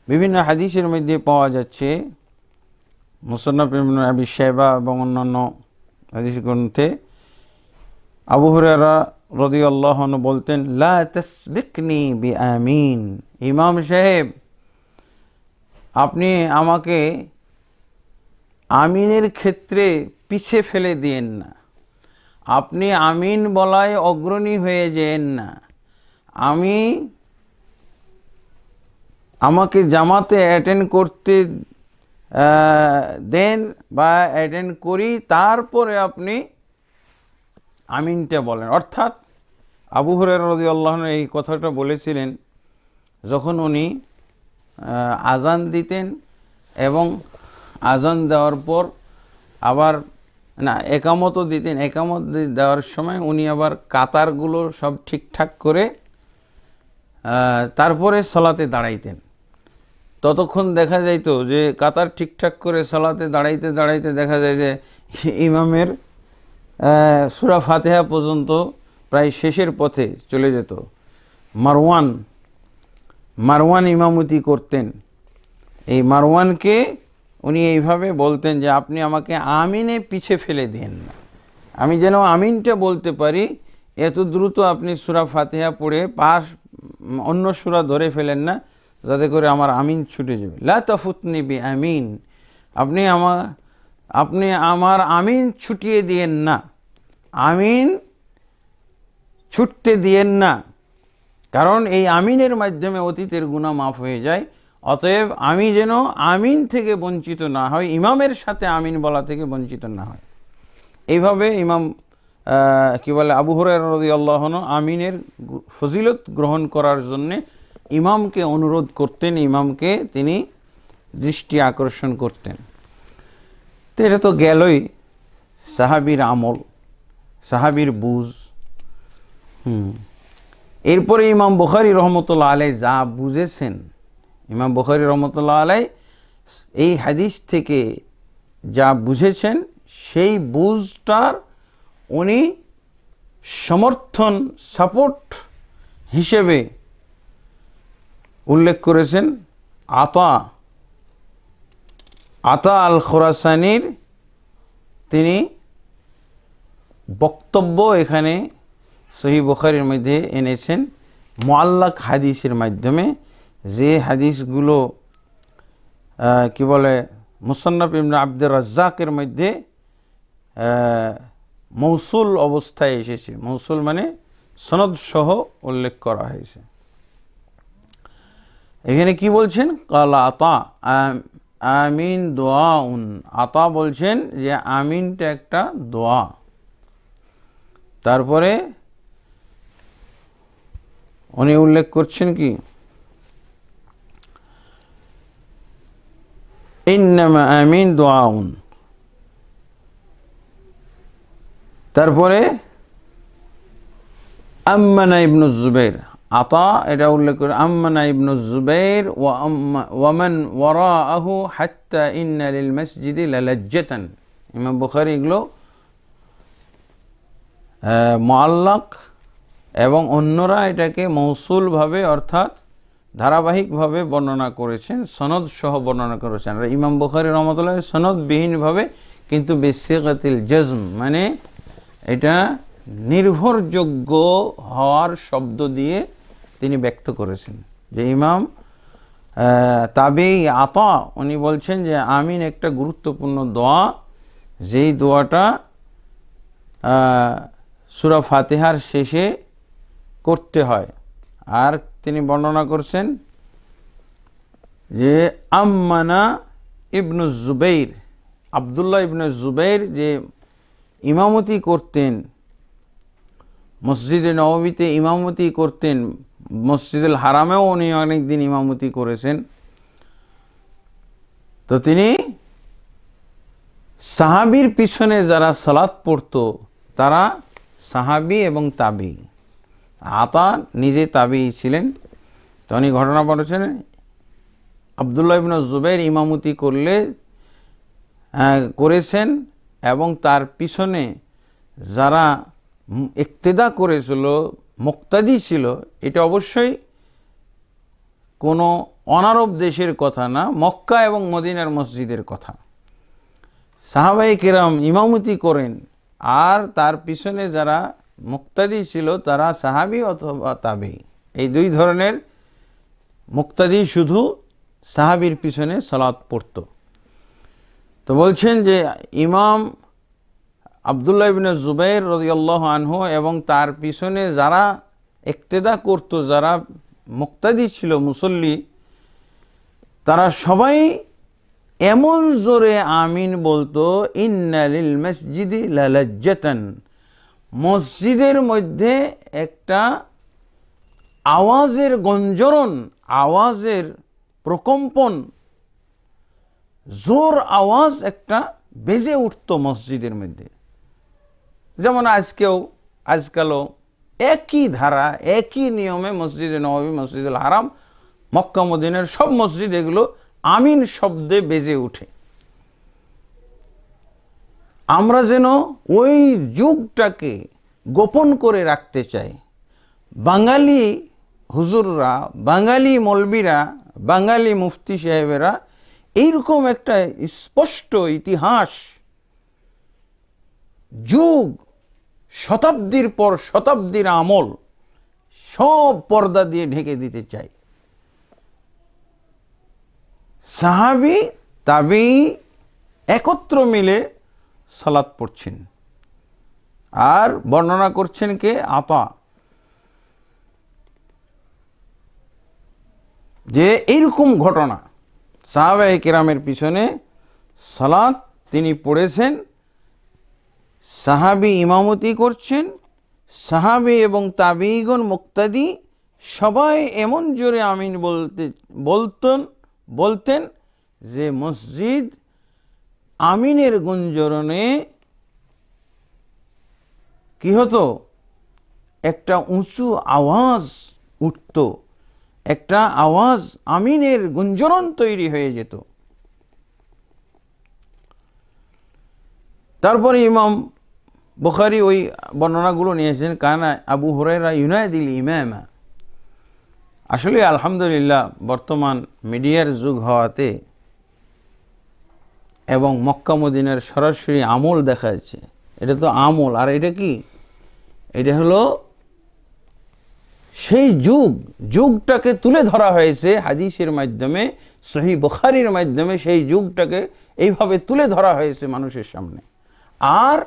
বিভিন্ন হাদিসের মধ্যে পাওয়া যাচ্ছে, মুসান্নাফ ইবনে আবি শাইবা এবং অন্যান্য হাদিস গ্রন্থে, আবু হুরায়রা রাদিয়াল্লাহু আনহু বলতেন, লা তাসবিকনি বিআমিন, ইমাম সাহেব আপনি আমাকে আমিনের ক্ষেত্রে পিছে ফেলে দিয়েন না, আপনি আমিন বলায় অগ্রণী হয়ে যেন না, আমাকে জামাতে অ্যাটেন্ড করতে দেন বা অ্যাটেন্ড করি, তারপরে আপনি আমিনটা বলেন। অর্থাৎ আবু হুরায়রা রাদিয়াল্লাহু আনহু এই কথাটা বলেছিলেন যখন উনি আজান দিতেন এবং আজান দেওয়ার পর আবার না একামতও দিতেন, একামত দেওয়ার সময় উনি আবার কাতারগুলো সব ঠিকঠাক করে তারপরে সালাতে দাঁড়াইতেন। ততক্ষণ দেখা যাইতো যে কাতার ঠিকঠাক করে সালাতে দাঁড়াইতে দাঁড়াইতে দেখা যায় যে ইমামের সূরা ফাতিহা পর্যন্ত প্রায় শেষের পথে চলে যেত। মারওয়ান ইমামতি করতেন। এই মারওয়ানকে উনি এইভাবে বলতেন যে আপনি আমাকে আমিনে পিছে ফেলে দেন না, আমি যেন আমিনটা বলতে পারি, এত দ্রুত আপনি সূরা ফাতিহা পড়ে অন্য সূরা ধরে ফেলেন না, যাতে করে আমার আমিন ছুটে যাবে। লা তাফুতনি বি আমিন, আপনি আমার আমিন ছুটিয়ে দিয়েন না, আমিন ছুটতে দিয়েন না, কারণ এই আমিনের মাধ্যমে অতীতের গুনাহ মাফ হয়ে যায়। অতএব আমি যেন আমিন থেকে বঞ্চিত না হই, ইমামের সাথে আমিন বলা থেকে বঞ্চিত না হয়। এইভাবে ইমাম আবু হুরায়রা রাদিয়াল্লাহু আনহু আমিনের ফজিলত গ্রহণ করার জন্য ইমামকে অনুরোধ করতেন, ইমামকে তিনি দৃষ্টি আকর্ষণ করতেন। তো এটা তো গেলই সাহাবীর আমল, সাহাবীর বুঝ। এরপরে ইমাম বুখারী রহমতুল্লাহ আলাইহি যা বুঝেছেন, ইমাম বুখারী রহমতুল্লাহ আলাইহি এই হাদিস থেকে যা বুঝেছেন সেই বুঝটার উনি সমর্থন সাপোর্ট হিসেবে উল্লেখ করেছেন আতা আল খুরাসানির তিনি বক্তব্য এখানে সহিহ বুখারীর মধ্যে এনেছেন মুআল্লাক হাদিসের মাধ্যমে। যে হাদিসগুলো মুসান্নাফ ইবনে আব্দুর রাজ্জাকের মধ্যে মৌসুল অবস্থায় এসেছে, মৌসুল মানে সনদ সহ উল্লেখ করা হয়েছে। এখানে কি বলছেন, কালা আতা আমিন দোয়াউন, আতা বলছেন যে আমিনটা একটা দোয়া। তারপরে উনি উল্লেখ করছেন কি, ইন্নামা আমিন দোয়াউন। তারপরে আম্মানা ইবনুজ জুবাইর, আতা এটা উল্লেখ করে আম্মানা ইবনুজ জুবাইর ওয়া মান ওয়ারাআহু হাত্তা ইন্না লিল মসজিদি লালাজ্জাতান। ইমাম বুখারী এগুলো মুআল্লাক এবং অন্যরা এটাকে মৌসুলভাবে অর্থাৎ ধারাবাহিকভাবে বর্ণনা করেছেন, সনদ সহ বর্ণনা করেছেন। আর ইমাম বুখারী রহমতুল্লাহ সনদবিহীনভাবে কিন্তু বিসিগাতিল জজম, মানে এটা নির্ভরযোগ্য হওয়ার শব্দ দিয়ে তিনি ব্যক্ত করেছেন। যে ইমাম তাবেঈ আতা উনি বলছেন যে আমিন একটা গুরুত্বপূর্ণ দোয়া, যেই দোয়াটা সূরা ফাতিহার শেষে করতে হয়। আর তিনি বর্ণনা করছেন যে আম্মানা ইবনুজ জুবাইর, আব্দুল্লাহ ইবনে জুবাইর যে ইমামতি করতেন, মসজিদে নববীতে ইমামতি করতেন, মসজিদুল হারামেও উনি অনেকদিন ইমামতি করেছেন। তো তিনি সাহাবীর পিছনে যারা সালাত পড়তো তারা সাহাবী এবং তাবী। আতা নিজে তাবী ছিলেন। তো উনি ঘটনা বলেছেন আব্দুল্লাহ ইবনে জুবাইর ইমামতি করেছেন এবং তার পিছনে যারা ইক্তেদা করেছিল, মুক্তাদি ছিল, এটা অবশ্যই কোনো অনারব দেশের কথা না, মক্কা এবং মদিনার মসজিদের কথা। সাহাবায়ে কেরাম ইমামতি করেন আর তার পিছনে যারা মুক্তাদি ছিল তারা সাহাবী অথবা তাবী, এই দুই ধরনের। মুক্তাদি শুধু সাহাবীর পিছনে সালাত পড়ত। তো বলছেন যে ইমাম আব্দুল্লাহ ইবনে জুবাইর রাদিয়াল্লাহু আনহু এবং তার পিছনে যারা ইক্তেদা করত, যারা মুক্তাদি ছিল, মুসল্লি, তারা সবাই এমন জোরে আমিন বলতো, ইন্না লিল মসজিদি লালাজ্জাতান, মসজিদের মধ্যে একটা আওয়াজের গঞ্জরণ, আওয়াজের প্রকম্পন, জোর আওয়াজ একটা বেজে উঠত মসজিদের মধ্যে। যেমন আজকালও একই ধারা, একই নিয়মে মসজিদে নববী, মসজিদুল হারাম, মক্কা মদিনার সব মসজিদ এগুলো আমিন শব্দে বেজে উঠে। আমরা যেন ওই যুগটাকে গোপন করে রাখতে চাই। বাঙালি হুজুররা, বাঙালি মৌলবীরা, বাঙালি মুফতি সাহেবেরা এইরকম একটা স্পষ্ট ইতিহাস, যুগ, শতাব্দীর পর শতাব্দীর আমল সব পর্দা দিয়ে ঢেকে দিতে চাই। সাহাবী তাবেঈ একত্র মিলে সালাত পড়ছেন, আর বর্ণনা করছেন কে? আতা, যে এইরকম ঘটনা সাহাবায়ে কেরামের পিছনে সালাত তিনি পড়েছেন, সাহাবী ইমামতি করছেন, সাহাবী এবং তাবেঈগণ মুক্তাদি সবাই এমন জোরে আমিন বলতেন যে মসজিদ আমিনের গুঞ্জরণে কি হতো? একটা উঁচু আওয়াজ উঠত, একটা আওয়াজ, আমিনের গুঞ্জরণ তৈরি হয়ে যেত। তারপরে ইমাম বুখারী ওই বর্ণনাগুলো নিয়েছেন, কানা আবু হুরায়রা ইউনাদিল ইমামা। আসলে আলহামদুলিল্লাহ বর্তমান মিডিয়ার যুগ হওয়াতে এবং মক্কা মদিনার সরাসরি আমল দেখা যাচ্ছে, এটা তো আমল। আর এটা কি? এটা হলো সেই যুগটাকে তুলে ধরা হয়েছে হাদিসের মাধ্যমে, সহিহ বুখারীর মাধ্যমে সেই যুগটাকে এইভাবে তুলে ধরা হয়েছে মানুষের সামনে। আর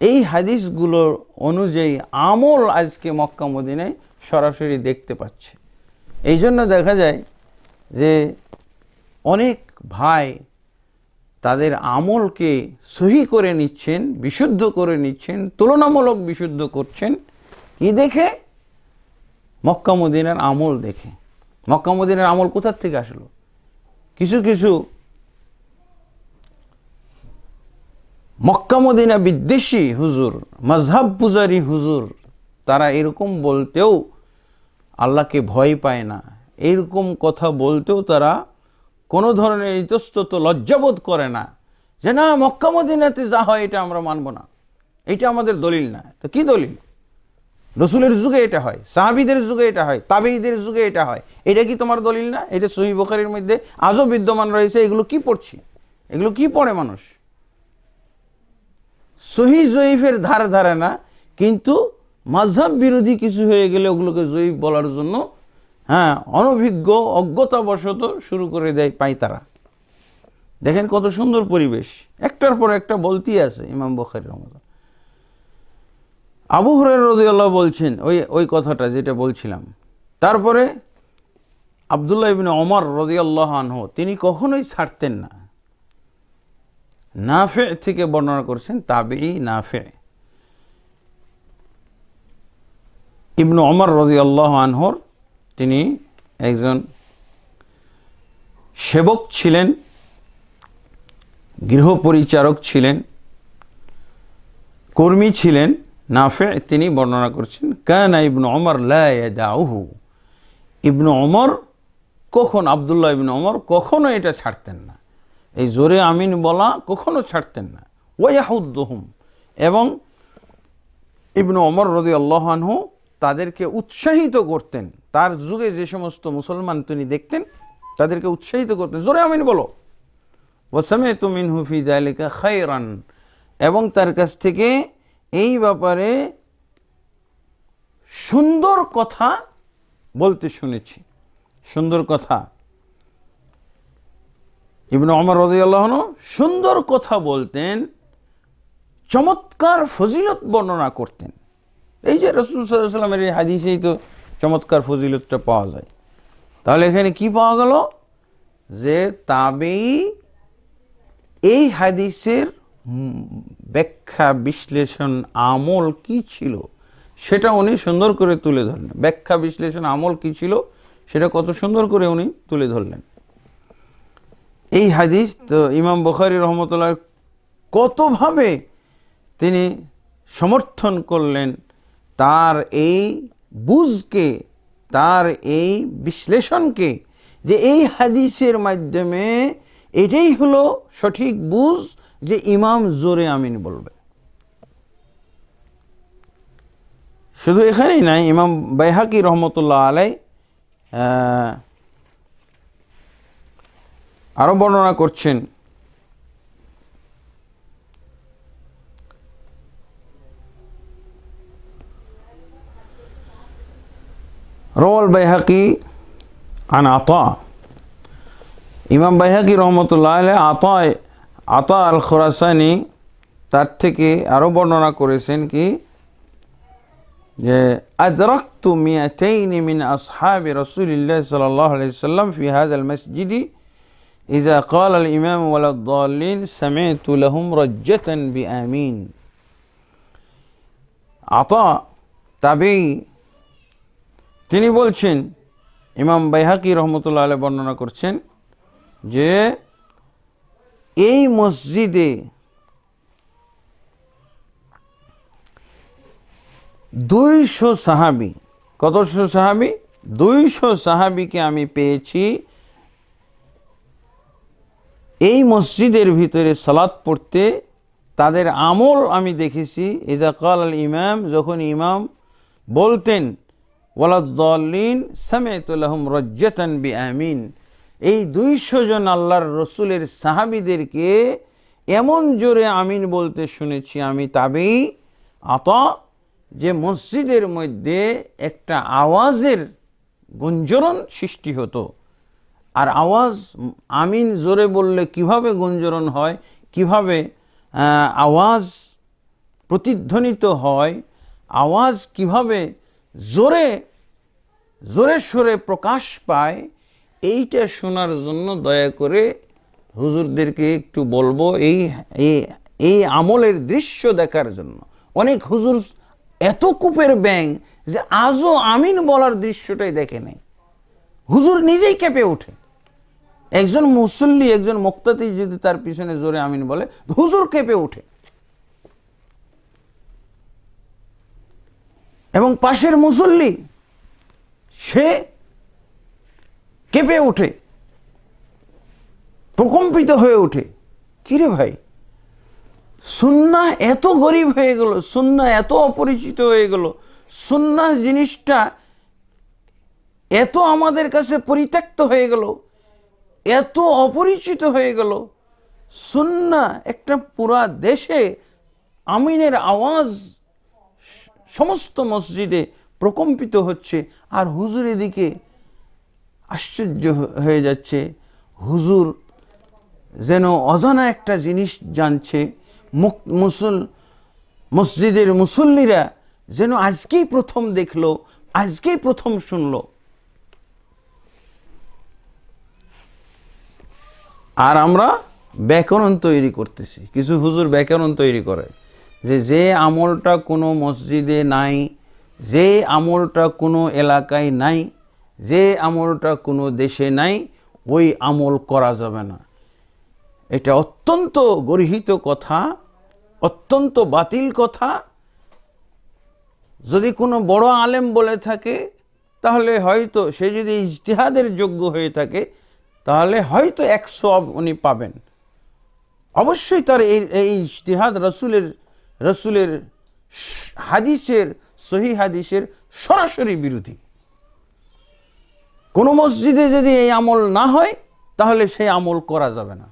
এই হাদিসগুলোর অনুযায়ী আমল আজকে মক্কা মদিনায় সরাসরি দেখতে পাচ্ছে। এই জন্য দেখা যায় যে অনেক ভাই তাদের আমলকে সহি করে নিচ্ছেন, বিশুদ্ধ করে নিচ্ছেন, তুলনামূলক বিশুদ্ধ করছেন। কি দেখে? মক্কা মদিনার আমল দেখে। মক্কা মদিনার আমল কোথার থেকে আসলো? কিছু কিছু মক্কা মদিনা বিদ্বেষী হুজুর, মাযহাব পূজারী হুজুর, তারা এরকম বলতেও আল্লাহকে ভয় পায় না, এইরকম কথা বলতেও তারা কোনো ধরনের ইতস্তত লজ্জাবোধ করে না, যে না মক্কা মদিনাতে যা হয় এটা আমরা মানব না, এটা আমাদের দলিল না। তো কি দলিল? রসুলের যুগে এটা হয়, সাহাবীদের যুগে এটা হয়, তাবেঈদের যুগে এটা হয়, এটা কি তোমার দলিল না? এটা সহিহ বুখারীর মধ্যে আজও বিদ্যমান রয়েছে। এগুলো কি পড়ছি? এগুলো কি পড়ে মানুষ? সহিহ জয়ীফের ধারে না, কিন্তু মাযহাব বিরোধী কিছু হয়ে গেলে ওগুলোকে জয়ীফ বলার জন্য অনভিজ্ঞ, অজ্ঞতাবশত শুরু করে দেয় তারা। দেখেন কত সুন্দর পরিবেশ, একটার পর একটা বলতেই আছে ইমাম বুখারী রহমাতুল্লাহ। আবু হুরায়রা রাদিয়াল্লাহু বলছেন ওই কথাটা যেটা বলছিলাম। তারপরে আব্দুল্লাহ ইবনে ওমর রাদিয়াল্লাহু আনহু তিনি কখনোই ছাড়তেন না। নাফি' থেকে বর্ণনা করছেন, তাবেঈ নাফি' ইবনে ওমর রাদিয়াল্লাহু আনহুর তিনি একজন সেবক ছিলেন, গৃহপরিচারক ছিলেন, কর্মী ছিলেন। নাফি' তিনি বর্ণনা করছেন, কানা ইবনে ওমর লা ইয়াদাউহু। ইবনে ওমর আব্দুল্লাহ ইবনে ওমর কখনো এটা ছাড়তেন না, এই জোরে আমিন বলা কখনো ছাড়তেন না। ওয়ায়াহুদ্দুহুম, এবং ইবনে ওমর রাদিয়াল্লাহু আনহু তাদেরকে উৎসাহিত করতেন। তার যুগে যে সমস্ত মুসলমান তিনি দেখতেন তাদেরকে উৎসাহিত করতেন, জোরে আমিন বলো। ওয়াসামি'তু মিনহু ফি যালিকা খায়রান, এবং তার কাছ থেকে এই ব্যাপারে সুন্দর কথা বলতে শুনেছি। সুন্দর কথা, ইবনে ওমর রাদিয়াল্লাহু আনহু সুন্দর কথা বলতেন, চমৎকার ফজিলত বর্ণনা করতেন। এই যে রাসূল সাল্লাল্লাহু আলাইহি ওয়াসাল্লামের এই হাদিসেই তো চমৎকার ফজিলতটা পাওয়া যায়। তাহলে এখানে কি পাওয়া গেল? যে তাবেঈ এই হাদিসের ব্যাখ্যা বিশ্লেষণ আমল কি ছিল সেটা উনি সুন্দর করে তুলে ধরলেন। ব্যাখ্যা বিশ্লেষণ আমল কি ছিল সেটা কত সুন্দর করে উনি তুলে ধরলেন। এই হাদিস তো ইমাম বুখারী রহমতুল্লাহ কতভাবে তিনি সমর্থন করলেন তার এই বুঝকে, তার এই বিশ্লেষণকে, যে এই হাদিসের মাধ্যমে এটাই হলো সঠিক বুঝ যে ইমাম জোরে আমিন বলবে। শুধু এখানেই নাই, ইমাম বাইহাকি রহমতুল্লাহ আলাই আরো বর্ণনা করছেন, রওয়াল বাইহাকি আন আতা, ইমাম বাইহাকি রহমতুল্লাহ আলাই আতা আল খুরাসানি তার থেকে আরো বর্ণনা করেছেন কি যে আদরাকতু মিয়াতাইন মিন আসহাবি রাসূলিল্লাহ সাল্লাল্লাহু আলাইহি ওয়াসাল্লাম ফি হাযাল মসজিদ ইযা ক্বাল আল ইমাম ওয়ালা দাল্লিন সামি'তু লাহুম রাজ্জাতান বিআমিন। আতা তাবেঈ তিনি বলছেন, ইমাম বাইহাকি রহমতুল্লাহ আলাইহি বর্ণনা করছেন যে এই মসজিদে 200 সাহাবী, কতশো সাহাবী? 200 সাহাবীকে আমি পেয়েছি এই মসজিদের ভিতরে সালাত পড়তে। তাদের আমল আমি দেখেছি, ইযা ক্বাল আল ইমাম, যখন ইমাম বলতেন ওয়ালাদ-দাল্লিন সামি'তু লাহুম রাজ্জাতান বিআমিন, এই 200 জন আল্লাহর রসুলের সাহাবীদেরকে এমন জোরে আমিন বলতে শুনেছি আমি তাবেঈ আতা, যে মসজিদের মধ্যে একটা আওয়াজের গুঞ্জরণ সৃষ্টি হতো। আর আওয়াজ, আমিন জোরে বললে কিভাবে গুঞ্জরণ হয়, কিভাবে আওয়াজ প্রতিধ্বনিত হয়, আওয়াজ কিভাবে জোরে জোরে সোরে প্রকাশ পায়, এইটা শোনার জন্য দয়া করে হুজুরদেরকে একটু বলবো এই আমলের দৃশ্য দেখার জন্য। অনেক হুজুর এত কূপের ব্যাং যে আজও আমিন বলার দৃশ্যটাই দেখে নেই, হুজুর নিজেই কেঁপে ওঠে। একজন মুসল্লি, একজন মুক্তাদি যদি তার পিছনে জোরে আমিন বলে, হুজুর কেঁপে ওঠে। এবং পাশের মুসল্লি সে কেঁপে ওঠে, প্রকম্পিত হয়ে ওঠে। কিরে ভাই, সুন্নাহ এত গরিব হয়ে গেল, সুন্নাহ এত অপরিচিত হয়ে গেল, সুন্নাহ জিনিসটা এত আমাদের কাছে পরিত্যক্ত হয়ে গেল, এত অপরিচিত হয়ে গেল। সুন্নাহ একটা পুরা দেশে আমিনের আওয়াজ সমস্ত মসজিদে প্রকম্পিত হচ্ছে, আর হুজুর এদিকে আশ্চর্য হয়ে যাচ্ছে। হুজুর যেন অজানা একটা জিনিস জানছে। মসজিদের মুসল্লিরা যেন আজকেই প্রথম দেখলো, আজকেই প্রথম শুনলো। আর আমরা ব্যাকরণ তৈরি করতেছি। কিছু হুজুর ব্যাকরণ তৈরি করে যে আমলটা কোনো মসজিদে নাই, যে আমলটা কোনো এলাকায় নাই, যে আমলটা কোনো দেশে নাই, ওই আমল করা যাবে না। এটা অত্যন্ত গর্হিত কথা, অত্যন্ত বাতিল কথা। যদি কোনো বড় আলেম বলে থাকে তাহলে হয়তো সে যদি ইজতিহাদের যোগ্য হয়ে থাকে তাহলে হয়তো 100 উনি পাবেন। অবশ্যই তার এই ইজতিহাদ রসুলের হাদিসের, সহিহ হাদিসের সরাসরি বিরোধী। কোনো মসজিদে যদি এই আমল না হয় তাহলে সেই আমল করা যাবে না।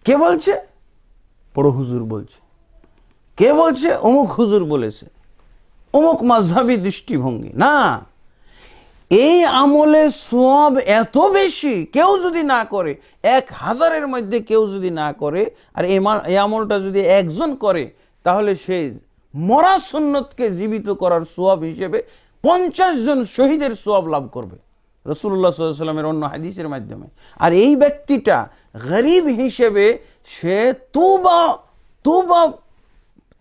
কে বলছে? বড় হুজুর বলছে। কে বলছে? অমুক হুজুর বলেছে, অমুক মাযহাবী দৃষ্টিভঙ্গি। না, এই আমলে সওয়াব এত বেশি, কেউ যদি না করে, 1000-এর মধ্যে কেউ যদি না করে, আর এই আমলটা যদি একজন করে, তাহলে সে মরা সুন্নতকে জীবিত করার সওয়াব হিসেবে 50 জন শহীদের সওয়াব লাভ করবে রাসূলুল্লাহ সাল্লাল্লাহু আলাইহি ওয়াসাল্লামের অন্য হাদিসের মাধ্যমে। আর এই ব্যক্তিটা গরিব হিসেবে সে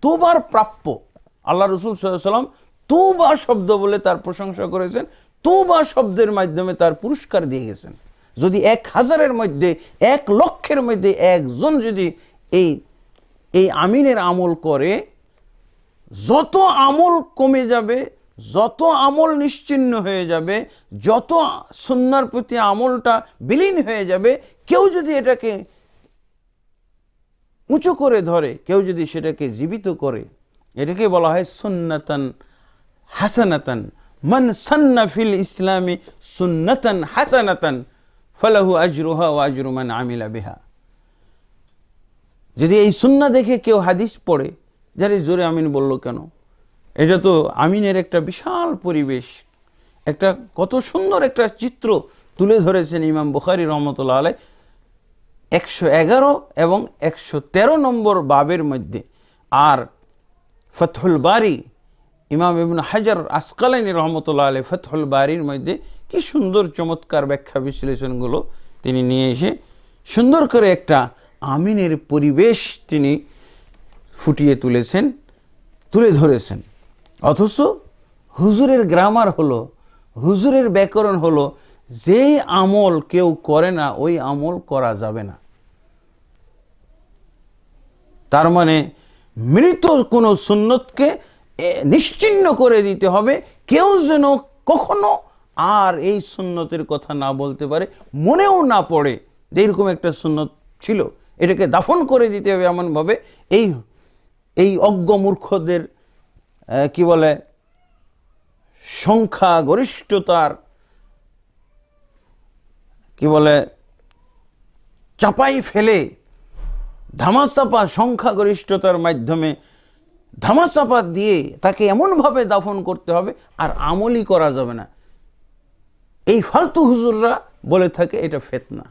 তুবার প্রাপ্য। আল্লাহ রাসূল সাল্লাল্লাহু আলাইহি ওয়াসাল্লাম তুবা শব্দ বলে তার প্রশংসা করেছেন, তুবা শব্দের মাধ্যমে তার পুরস্কার দিয়ে গেছেন। যদি 1000-এর মধ্যে 1,00,000-এর মধ্যে একজন যদি এই আমিনের আমল করে, যত আমল কমে যাবে, যত আমল নিশ্চিহ্ন হয়ে যাবে, যত সুন্নাহর প্রতি আমলটা বিলীন হয়ে যাবে, কেউ যদি এটাকে উঁচু করে ধরে, কেউ যদি সেটাকে জীবিত করে, এটাকে বলা হয় সুন্নাতান হাসানাতান। মান সান্না ফিল ইসলামি সুন্নাতান হাসানাতান ফালাহু আজরুহা ওয়া আজরু মান আমিলা বিহা। যদি এই সুন্নাহ দেখে কেউ হাদিস পড়ে, যারে জোরে আমিন বলল কেন, এটা তো আমিনের একটা বিশাল পরিবেশ, একটা কত সুন্দর একটা চিত্র তুলে ধরেছেন ইমাম বুখারী রহমতুল্লাহ আলাইহ 111 এবং 113 নম্বর বাবের মধ্যে। আর ফতহুল বারি, ইমাম ইবনে হাজার আসকালানী রহমতুল্লাহ আলাইহ ফতহুল বারির মধ্যে কি সুন্দর চমৎকার ব্যাখ্যা বিশ্লেষণগুলো তিনি নিয়ে এসে সুন্দর করে একটা আমিনের পরিবেশ তিনি ফুটিয়ে তুলে ধরেছেন। অথচ হুজুরের গ্রামার হলো, হুজুরের ব্যাকরণ হলো, যেই আমল কেউ করে না ওই আমল করা যাবে না। তার মানে মৃত কোনো সুন্নতকে নিশ্চিহ্ন করে দিতে হবে, কেউ যেন কখনো আর এই সুন্নতের কথা না বলতে পারে, মনেও না পড়ে যে এরকম একটা সুন্নত ছিল, এটাকে দাফন করে দিতে হবে এমনভাবে এই অজ্ঞ মূর্খদের কি বলে সংখ্যা গরিষ্ঠতার কি বলে চাপাই ফেলে ধামাচাপা সংখ্যাগরিষ্ঠতার মাধ্যমে ধামাচাপা দিয়ে তাকে এমনভাবে দাফন করতে হবে, আর আমলই করা যাবে না। এই ফালতু হুজুররা বলে থাকে এটা ফিতনা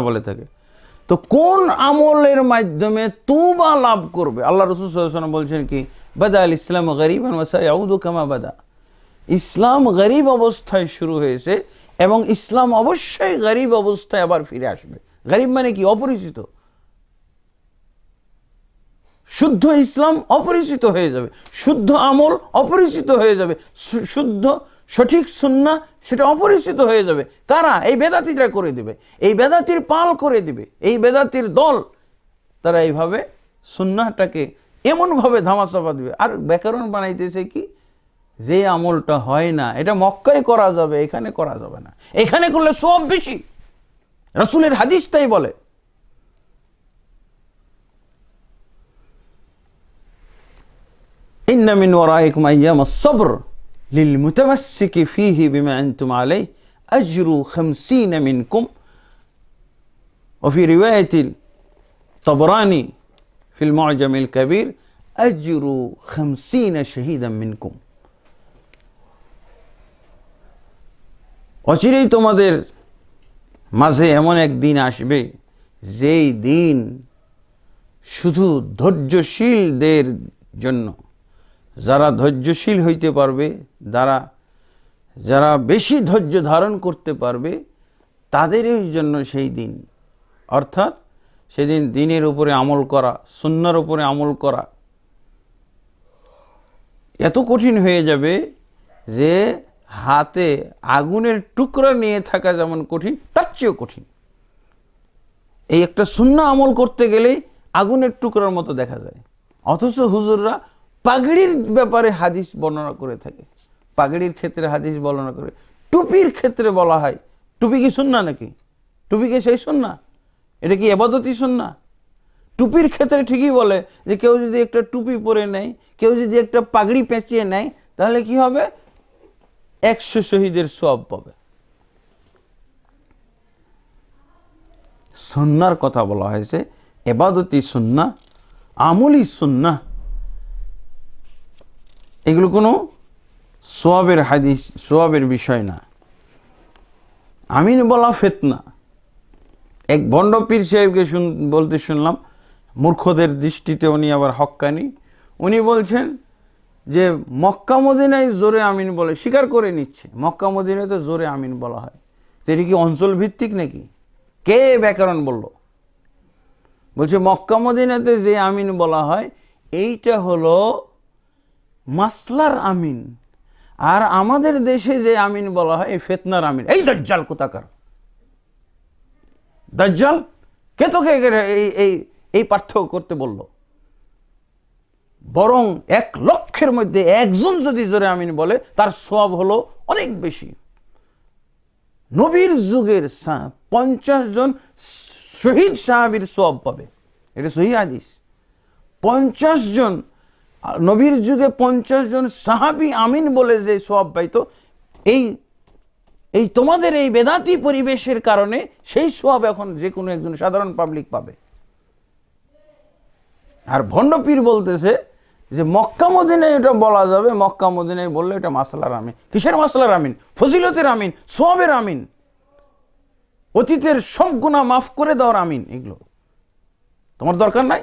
বলে থাকে। তো কোন আমলের মাধ্যমে তুবা লাভ করবে? আল্লাহ রাসূল সাল্লাল্লাহু আলাইহি ওয়াসাল্লাম বলছেন কি, বাদা আল ইসলাম গরিবান ওয়া সায়াউদু কামা বাদা। ইসলাম গরিব অবস্থায় শুরু হয়েছে এবং ইসলাম অবশ্যই গরিব অবস্থায় আবার ফিরে আসবে। গরিব মানে কি? অপরিচিত। শুদ্ধ ইসলাম অপরিচিত হয়ে যাবে, শুদ্ধ আমল অপরিচিত হয়ে যাবে, শুদ্ধ সঠিক সুন্নাহ সেটা অপরিচিত হয়ে যাবে। কারা? এই বেদাতিরা করে দিবে, এই বেদাতির পাল করে দিবে, এই বেদাতির দল। তারা এইভাবে সুন্নাহটাকে এমনভাবে ধামাচাপা দিবে। আর ব্যাকরণ বানাইতেছে কি, যে আমলটা হয় না এটা মক্কায় করা যাবে, এখানে করা যাবে না, এখানে করলে সব বেশি। রাসূলের হাদিস তাই বলে। ইন্না মিন ওয়ারাইকুম আইয়ামাস সবর লিল মুতামাসসিকি ফীহি বিমা আনতুম আলাইহি আজরু 50 মিনকুম ওয়া ফি রিওয়ায়াতিল তাবরানি ফিল মুআজামিল কাবীর আজরু 50 শাহীদান মিনকুম। অচিরেই তোমাদের মাঝে এমন একদিন আসবে, যেই দিন শুধু ধৈর্যশীলদের জন্য, যারা ধৈর্যশীল হইতে পারবে, যারা বেশি ধৈর্য ধারণ করতে পারবে, তাদেরই জন্য সেই দিন। অর্থাৎ সেদিন দিনের উপরে আমল করা, সুন্নাহর উপরে আমল করা এত কঠিন হয়ে যাবে যে হাতে আগুনের টুকরা নিয়ে থাকা যেমন কঠিন, তার চেয়েও কঠিন। এই একটা সুন্নাহ আমল করতে গেলেই আগুনের টুকরার মতো দেখা যায়। অথচ হুজুররা পাগড়ির ব্যাপারে হাদিস বর্ণনা করে থাকে, পাগড়ির ক্ষেত্রে হাদিস বর্ণনা করে। টুপির ক্ষেত্রে বলা হয়, টুপি কি সুন্নাহ নাকি? টুপি কি সেই সুন্নাহ? এটা কি ইবাদতি সুন্নাহ? টুপির ক্ষেত্রে ঠিকই বলে যে কেউ যদি একটা টুপি পরে নেয়, কেউ যদি একটা পাগড়ি পেঁচিয়ে নেয়, তাহলে কি হবে? 100 শহীদের সওয়াব পাবে। সুন্নাহর কথা বলা হয়েছে, ইবাদতি সুন্নাহ, আমলি সুন্নাহ, এগুলো কোনো সওয়াবের হাদিস, সওয়াবের বিষয় না। আমিন বলা ফিতনা। এক ভণ্ড পীর সাহেবকে বলতে শুনলাম, মূর্খদের দৃষ্টিতে উনি আবার হক্কানি। উনি বলছেন যে মক্কা মদিনায় জোরে আমিন বলে, স্বীকার করে নিচ্ছে মক্কা মদিনায় তো জোরে আমিন বলা হয়, তো এটা কি অঞ্চল ভিত্তিক নাকি? কে ব্যাকরণ বলল? বলছে মক্কা মদিনাতে যে আমিন বলা হয় এইটা হলো মাসলার আমিন, আর আমাদের দেশে যে আমিন বলা হয় এই ফিতনার আমিন। এই দাজ্জাল কোথাকার দাজ্জাল, কে তোকে এই এই এই পার্থক্য করতে বলল? বরং 1 লক্ষের মধ্যে একজন যদি জোরে আমিন বলে তার সওয়াব হলো অনেক বেশি। নবীর যুগের 50 জন শহীদ সাহাবীর সওয়াব পাবে, এটা সহিহ হাদিস। 50 জন নবীর যুগে 50 জন সাহাবী আমিন বলে যে সওয়াব পাইতো, এই এই তোমাদের এই বেদাতি পরিবেশের কারণে সেই সওয়াব এখন যে কোনো একজন সাধারণ পাবলিক পাবে। আর ভণ্ডপীর বলতেছে যে মক্কা মদিনায় এটা বলা যাবে, মক্কা মদিনায় বললে এটা মাসলার আমিন। কিসের মাসলার আমিন? ফজিলতের আমিন, সওয়াবের আমিন, অতীতের সব গুনাহ মাফ করে দেওয়ার আমিন। এগুলো তোমার দরকার নাই?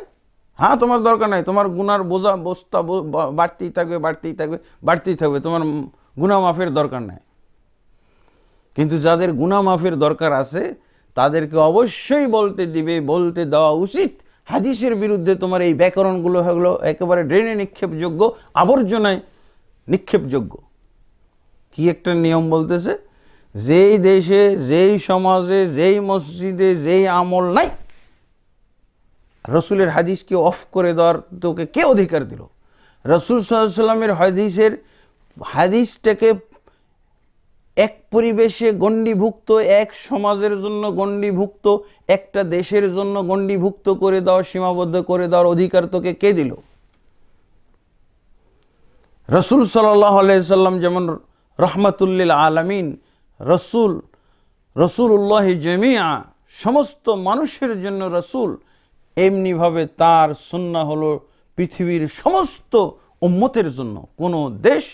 হ্যাঁ, তোমার দরকার নাই, তোমার গুনার বোঝা বস্তা বাড়তেই থাকবে, বাড়তেই থাকবে, বাড়তেই থাকবে, তোমার গুনাহ মাফের দরকার নাই। কিন্তু যাদের গুনাহ মাফের দরকার আছে তাদেরকে অবশ্যই বলতে দিবে, বলতে দেওয়া উচিত। হাদিসের বিরুদ্ধে তোমার এই ব্যাকরণগুলো হলো একেবারে ড্রেনে নিক্ষেপযোগ্য, আবর্জনায় নিক্ষেপযোগ্য। কি একটা নিয়ম বলতেছে, যেই দেশে, যেই সমাজে, যেই মসজিদে যেই আমল নাই, রসুলের হাদিসকে অফ করে দেওয়ার তোকে কে অধিকার দিল? রসুল সাল্লাল্লাহু আলাইহি সাল্লামের হাদিসটাকে এক পরিবেশে গণ্ডিভুক্ত, এক সমাজের জন্য গণ্ডিভুক্ত, একটা দেশের জন্য গণ্ডিভুক্ত করে দেওয়া, সীমাবদ্ধ করে দেওয়ার অধিকার তোকে কে দিল? রসুল সাল্লাল্লাহু আলাইহি সাল্লাম যেমন রহমাতুল্লিল আলামিন, রসুল্লাহ জামিয়া, সমস্ত মানুষের জন্য রসুল, এমনিভাবে তার সুন্নাহ হলো পৃথিবীর সমস্ত উম্মতের জন্য। কোনো দেশ,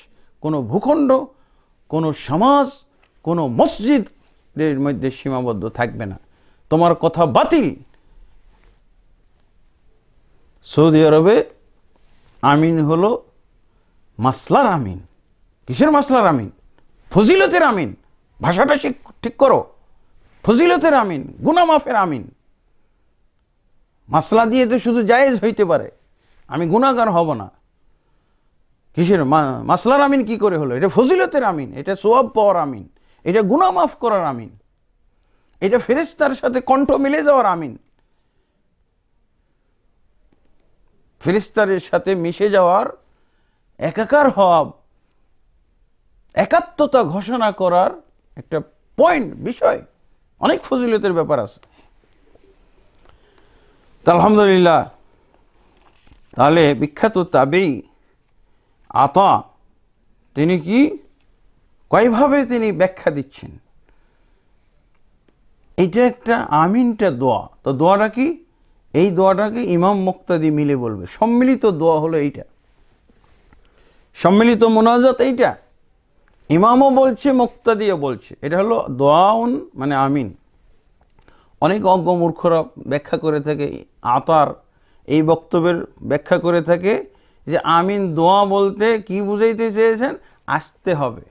কোনো ভূখণ্ড, কোনো সমাজ, কোনো মসজিদের মধ্যে সীমাবদ্ধ থাকবে না। তোমার কথা বাতিল। সৌদি আরবে আমিন হলো মাসলার আমিন। কিসের মাসলার আমিন? ফজিলতের আমিন। ভাষাটা ঠিক করো। ফজিলতের আমিন, গুনাহ মাফের আমিন। মাসলা দিয়ে তো শুধু জায়েজ হইতে পারে, আমি গুনাহগার হব না। কিসের মাসলার আমিন কি করে হলো? এটা ফজিলতের আমিন, এটা সওয়াব পাওয়ার আমিন, এটা গুনাহ মাফ করার আমিন, এটা ফেরেশতার সাথে কণ্ঠ মিলে যাওয়ার আমিন, ফেরেশতার সাথে মিশে যাওয়ার, একাকার হওয়া, একাত্মতা ঘোষণা করার একটা পয়েন্ট, বিষয়। অনেক ফজিলতের ব্যাপার আছে। আলহামদুলিল্লাহ। তাহলে বিখ্যাত তাবেঈ আতা তিনি কি কয়ভাবে তিনি ব্যাখ্যা দিচ্ছেন? এটা একটা আমিনটা দোয়া। তো দোয়াটা কি? এই দোয়াটাকে ইমাম মুক্তাদি মিলে বলবে। সম্মিলিত দোয়া হলো এইটা, সম্মিলিত মুনাজাত এইটা। ইমামও বলছে, মুক্তাদিও বলছে। এটা হলো দোয়াউন মানে আমিন। অনেক অজ্ঞ মূর্খরা ব্যাখ্যা করে থাকে, আতার এই বক্তব্যের ব্যাখ্যা করে থাকে যে আমিন দোয়া বলতে কি বুঝাইতে চেয়েছেন? আসতে হবে।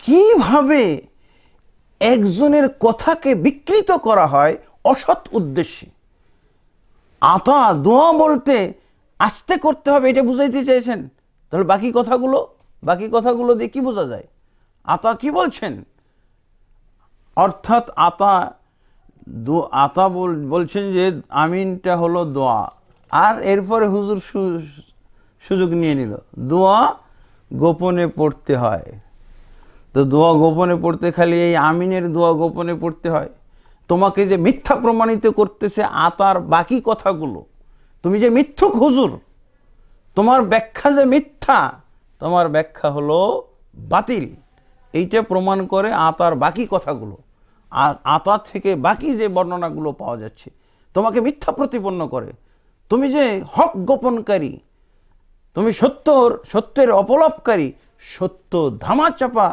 কিভাবে একজনের কথাকে বিকৃত করা হয় অসৎ উদ্দেশ্যে। আতা দোয়া বলতে আস্তে করতে হবে, এটা বুঝাইতে চেয়েছেন। তাহলে বাকি কথাগুলো দিয়ে কি বোঝা যায়? আতা কি বলছেন? অর্থাৎ আতা বলছেন যে আমিনটা হলো দোয়া। আর এরপরে হুজুর সুযোগ নিয়ে নিল, দোয়া গোপনে পড়তে হয়। তো দোয়া গোপনে পড়তে, খালি এই আমিনের দোয়া গোপনে পড়তে হয়? তোমাকে যে মিথ্যা প্রমাণিত করতেছে আতার বাকি কথাগুলো, তুমি যে মিথ্যুক হুজুর, তোমার ব্যাখ্যা যে মিথ্যা, তোমার ব্যাখ্যা হলো বাতিল, এইটা প্রমাণ করে আতার বাকি কথাগুলো। আর আতা থেকে বাকি যে বর্ণনাগুলো পাওয়া যাচ্ছে তোমাকে মিথ্যা প্রতিপন্ন করে। তুমি যে হক গোপনকারী, তুমি সত্যের অপলাপকারী, সত্য ধামাচাপা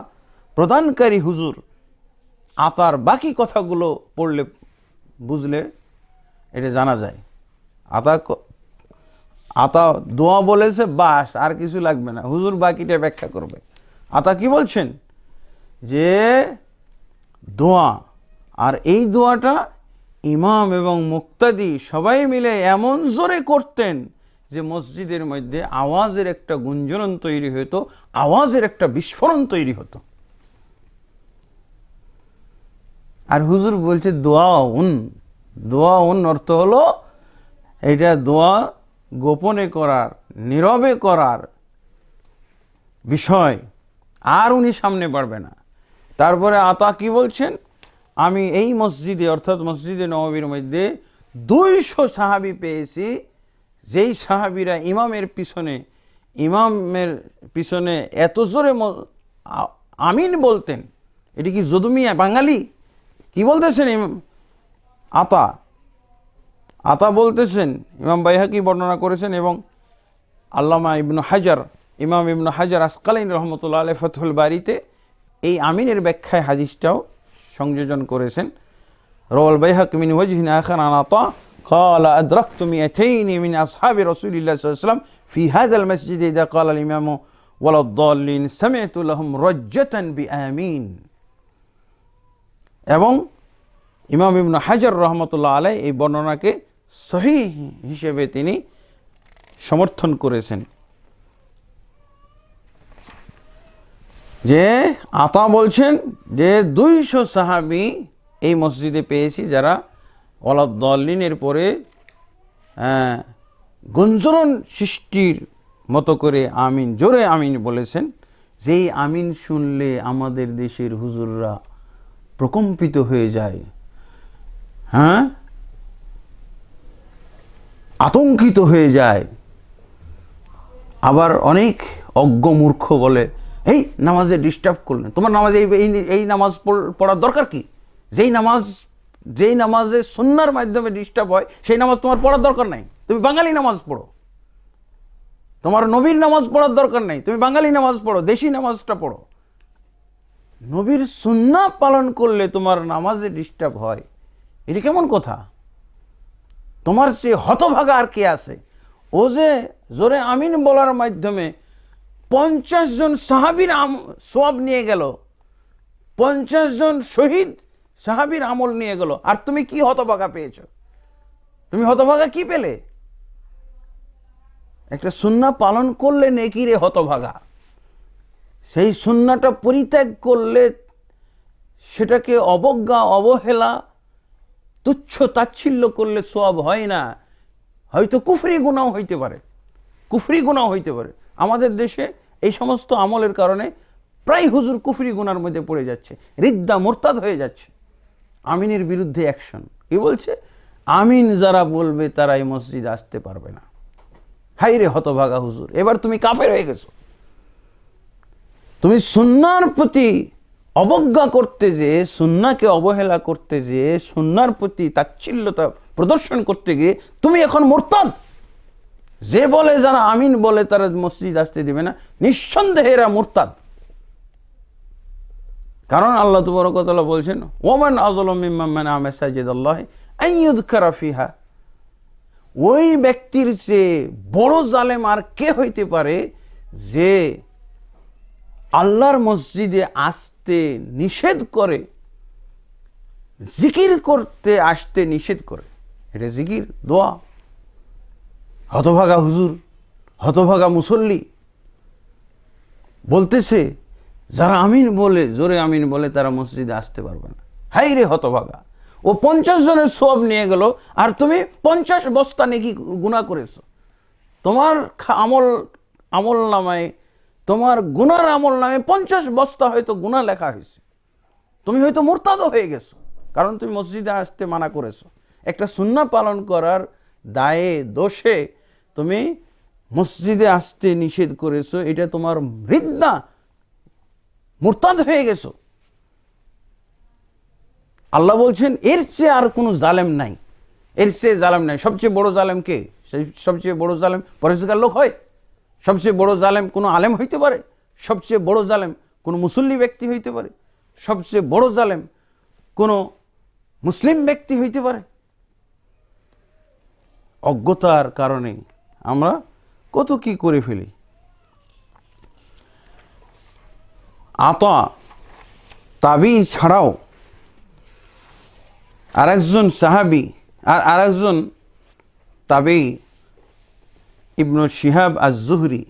প্রদানকারী হুজুর, আতার বাকি কথাগুলো পড়লে, বুঝলে এটা জানা যায়। আতা দোয়া বলেছে, বাস, আর কিছু লাগবে না, হুজুর বাকিটা ব্যাখ্যা করবে। আতা কি বলছেন? যে দোয়া। আর এই দোয়াটা ইমাম এবং মুক্তাদি সবাই মিলে এমন জোরে করতেন যে মসজিদের মধ্যে আওয়াজের একটা গুঞ্জরণ তৈরি হতো, আওয়াজের একটা বিস্ফোরণ তৈরি হতো। আর হুজুর বলছে দোয়া উন অর্থ হলো এটা দোয়া গোপনে করার, নীরবে করার বিষয়, আর উনি সামনে বাড়বে না। তারপরে আতা কি বলছেন, আমি এই মসজিদে অর্থাৎ মসজিদে নববীর মধ্যে 200 সাহাবি পেয়েছি, যেই সাহাবিরা ইমামের পিছনে এত জোরে আমিন বলতেন। এটি কি যদুমিয়া বাঙালি কি বলতেছেন? আতা বলতেছেন, ইমাম বাইহাকি বর্ণনা করেছেন এবং আল্লামা ইমাম ইবনু হাজার আসকালাইনি রহমতুল্লাহ আলাইহি ফাতহুল বারিতে এই আমিনের ব্যাখ্যায় হাদিসটাও সংযোজন করেছেন। রাওয়াল বাইহাকি মিন ওয়াজহিন আখার আন আতা قال أدركت 200 من أصحاب رسول الله صلى الله عليه وسلم في هذا المسجد إذا قال الإمام ولا الضالين سمعت لهم رجة بآمين। এবং ইমাম ইবনু হাজার রহমতুল্লাহ আলাইহি এই বর্ণনাকে সহিহ হিসেবে তিনি সমর্থন করেছেন যে আতা বলছেন যে 200 সাহাবী এই মসজিদে পেয়েছি যারা ওয়ালাদ-দাল্লিনের পরে গুঞ্জরণ সৃষ্টির মতো করে আমিন, জোরে আমিন বলেছেন। যেই আমিন শুনলে আমাদের দেশের হুজুররা প্রকম্পিত হয়ে যায়, আতঙ্কিত হয়ে যায়। আবার অনেক অজ্ঞ মূর্খ বলে, এই নামাজে ডিস্টার্ব করলেন, তোমার নামাজে এই নামাজ পড়ার দরকার কি? যেই নামাজে সুন্নাহর মাধ্যমে ডিস্টার্ব হয় সেই নামাজ তোমার পড়ার দরকার নাই, তুমি বাঙালি নামাজ পড়ো। তোমার নবীর নামাজ পড়ার দরকার নাই, তুমি বাঙালি নামাজ পড়ো, দেশি নামাজটা পড়ো। নবীর সুন্নাহ পালন করলে তোমার নামাজে ডিস্টার্ব হয়, এটা কেমন কথা? তোমার সে হতভাগা আর কে আছে? ও যে জোরে আমিন বলার মাধ্যমে 50 জন সাহাবীর সওয়াব নিয়ে গেল, 50 জন শহীদ সাহাবীর আমল নিয়ে গেল, আর তুমি কি হতভাগা পেয়েছো? তুমি হতভাগা কি পেলে? একটা সুন্নাহ পালন করলে নেকি রে হতভাগা, সেই সুন্নাহটা পরিত্যাগ করলে সেটাকে অবজ্ঞা, অবহেলা, তুচ্ছ তাচ্ছিল্য করলে সওয়াব হয় না, হয়তো কুফরি গুনাহ হইতে পারে। আমাদের দেশে এই সমস্ত আমলের কারণে প্রায় হুজুর কুফরি গুনার মধ্যে পড়ে যাচ্ছে, রিদ্দা মুরতাদ হয়ে যাচ্ছে। আমিনের বিরুদ্ধে অ্যাকশন। কি বলছে? আমিন যারা বলবে তারা এই মসজিদে আসতে পারবে না। হাই রে হতভাগা হুজুর, এবার তুমি কাফের হয়ে গেছো। তুমি সুন্নাহর প্রতি অবজ্ঞা করতে যেয়ে, সুন্নাহকে অবহেলা করতে যেয়ে, সুন্নাহর প্রতি তাচ্ছিল্যতা প্রদর্শন করতে গিয়ে তুমি এখন মুরতাদ। যে বলে, যারা আমিন বলে তারা মসজিদ আসতে দিবে না, নিঃসন্দেহে এরা মুরতাদ। কারণ আল্লাহ তাবারক ওয়া তাআলা বলছেন, ওয়ামান আযলামু মিম্মান মানাআ মাসাজিদাল্লাহি আন ইউযকারা ফিহা। ওই ব্যক্তির চেয়ে বড় জালেম আর কে হইতে পারে যে আল্লাহর মসজিদে আসতে নিষেধ করে, জিকির করতে আসতে নিষেধ করে। এটা জিকির, দোয়া। হতভাগা হুজুর, হতভাগা মুসল্লি বলতেছে যারা আমিন বলে, জোরে আমিন বলে তারা মসজিদে আসতে পারবে না। হাই রে হতভাগা, ও 50 জনের সওয়াব নিয়ে গেল, আর তুমি 50 বস্তা নেকি গুনাহ করেছো। তোমার আমল নামায়, তোমার গুনার আমল নামে 50 বস্তা হয়তো গুনাহ লেখা হয়েছে। তুমি হয়তো মুরতাদও হয়ে গেছো, কারণ তুমি মসজিদে আসতে মানা করেছো। একটা সুন্নাহ পালন করার দায়ে দোষে তুমি মসজিদে আসতে নিষেধ করেছো, এটা তোমার রিদ্দা, মুরতাদ হয়ে গেছো। আল্লাহ বলছেন এর চেয়ে আর কোনো জালেম নাই, এর চেয়ে জালেম নাই। সবচেয়ে বড় জালেম কে? সবচেয়ে বড় জালেম পরেজগার লোক হয়? সবচেয়ে বড় জালেম কোনো আলেম হইতে পারে? সবচেয়ে বড় জালেম কোনো মুসল্লি ব্যক্তি হইতে পারে? সবচেয়ে বড় জালেম কোনো মুসলিম ব্যক্তি হইতে পারে? অজ্ঞতার কারণে আমরা কত কি করে ফেলি। আতা তাবিজ ছাড়াও আরেকজন সাহাবী আর আরেকজন তাবেঈ ইবনু শিহাব আজ-জুহরি,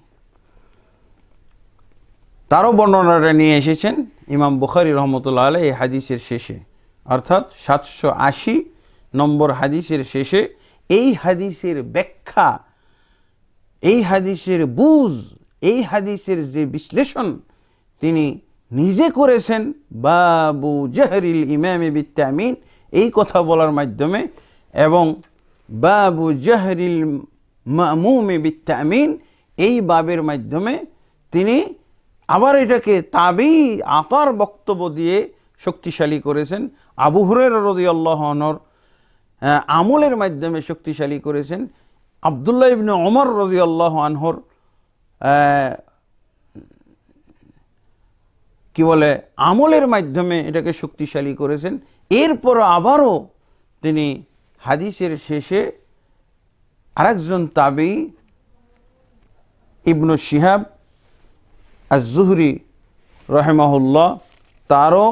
তারও বর্ণনাটা নিয়ে এসেছেন ইমাম বুখারী রহমতুল্লাহ আলাইহি এই হাদিসের শেষে, অর্থাৎ 780 নম্বর হাদিসের শেষে এই হাদিসের ব্যাখ্যা, এই হাদিসের বুঝ, এই হাদিসের যে বিশ্লেষণ তিনি নিজে করেছেন বাবু জাহরিল ইমামি বিত্তামিন এই কথা বলার মাধ্যমে, এবং বাবু জাহরিল মামুমি বিত্তামিন এই বাবের মাধ্যমে তিনি আবার এটাকে তাবেঈ আতার বক্তব্য দিয়ে শক্তিশালী করেছেন, আবু হুরায়রা রাদিয়াল্লাহু আনহুর আমলের মাধ্যমে শক্তিশালী করেছেন, আব্দুল্লাহ ইবনে ওমর রাদিয়াল্লাহু আনহুর কি বলে আমলের মাধ্যমে এটাকে শক্তিশালী করেছেন। এরপর আবারও তিনি হাদিসের শেষে আরেকজন তাবেঈ ইবনু শিহাব আজ-জুহরি রাহিমাহুল্লাহ, তারও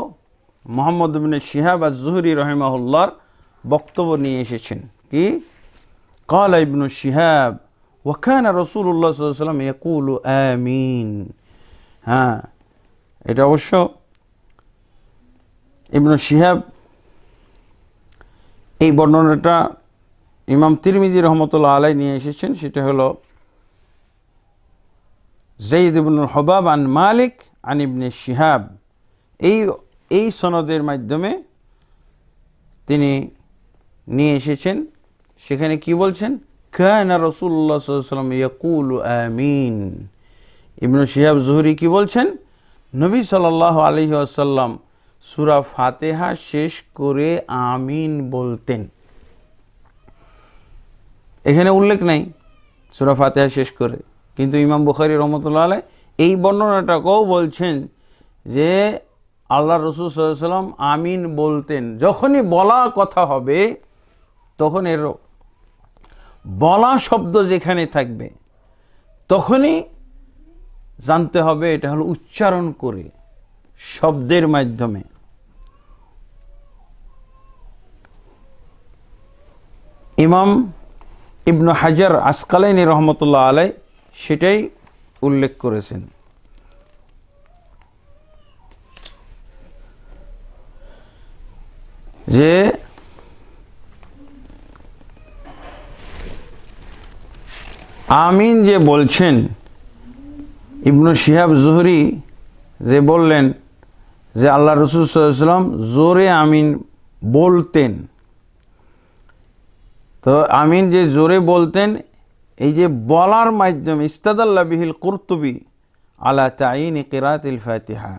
মুহাম্মদ ইবনে শিহাব আজ-জুহরি রাহিমাহুল্লাহর বক্তব্য নিয়ে এসেছেন কি قال ابن شهاب وكان رسول الله صلى الله عليه وسلم يقول آمين। হ্যাঁ, এটা অবশ্য ইবনু শিহাব এই বর্ণনাটা ইমাম তিরমিজি রহমতুল্লাহ আলাইহি নিয়ে এসেছেন, সেটা হলো যায়েদ ইবনুল হুবাব আন মালিক আন ইবনে শিহাব, এই সনদের মাধ্যমে তিনি নিয়ে এসেছেন। সেখানে কি বলছেন, কানা রাসূলুল্লাহ সাল্লাল্লাহু আলাইহি ওয়াসাল্লাম ইয়াকুলু আমিন। ইবনু শিহাব জুহরি কি বলছেন, নবী সাল্লাল্লাহু আলাইহি ওয়াসাল্লাম সূরা ফাতিহা শেষ করে আমিন বলতেন। এখানে উল্লেখ নাই সূরা ফাতিহা শেষ করে, কিন্তু ইমাম বুখারী রাহমাতুল্লাহ আলাইহি এই বর্ণনাটাকেও বলছেন যে আল্লাহ রাসূল সাল্লাল্লাহু আলাইহি ওয়াসাল্লাম আমিন বলতেন। যখনই বলা কথা হবে তখন এর বলা শব্দ যেখানে থাকবে তখনই জানতে হবে এটা হলো উচ্চারণ করে শব্দের মাধ্যমে। ইমাম ইবনু হাজার আসকালাইনি রহমতুল্লাহ আলাইহি সেটাই উল্লেখ করেছেন। যে আমিন যে বলছেন, ইবনু শিহাব জুহরি যে বললেন যে আল্লাহ রাসূল সাল্লাল্লাহু আলাইহি ওয়াসাল্লাম জোরে আমিন বলতেন, তো আমিন যে জোরে বলতেন এই যে বলার মাধ্যমে ইস্তাদাল্লা বিহিল কুরতুবি আলা তাঈনি কিরাতিল ফাতিহা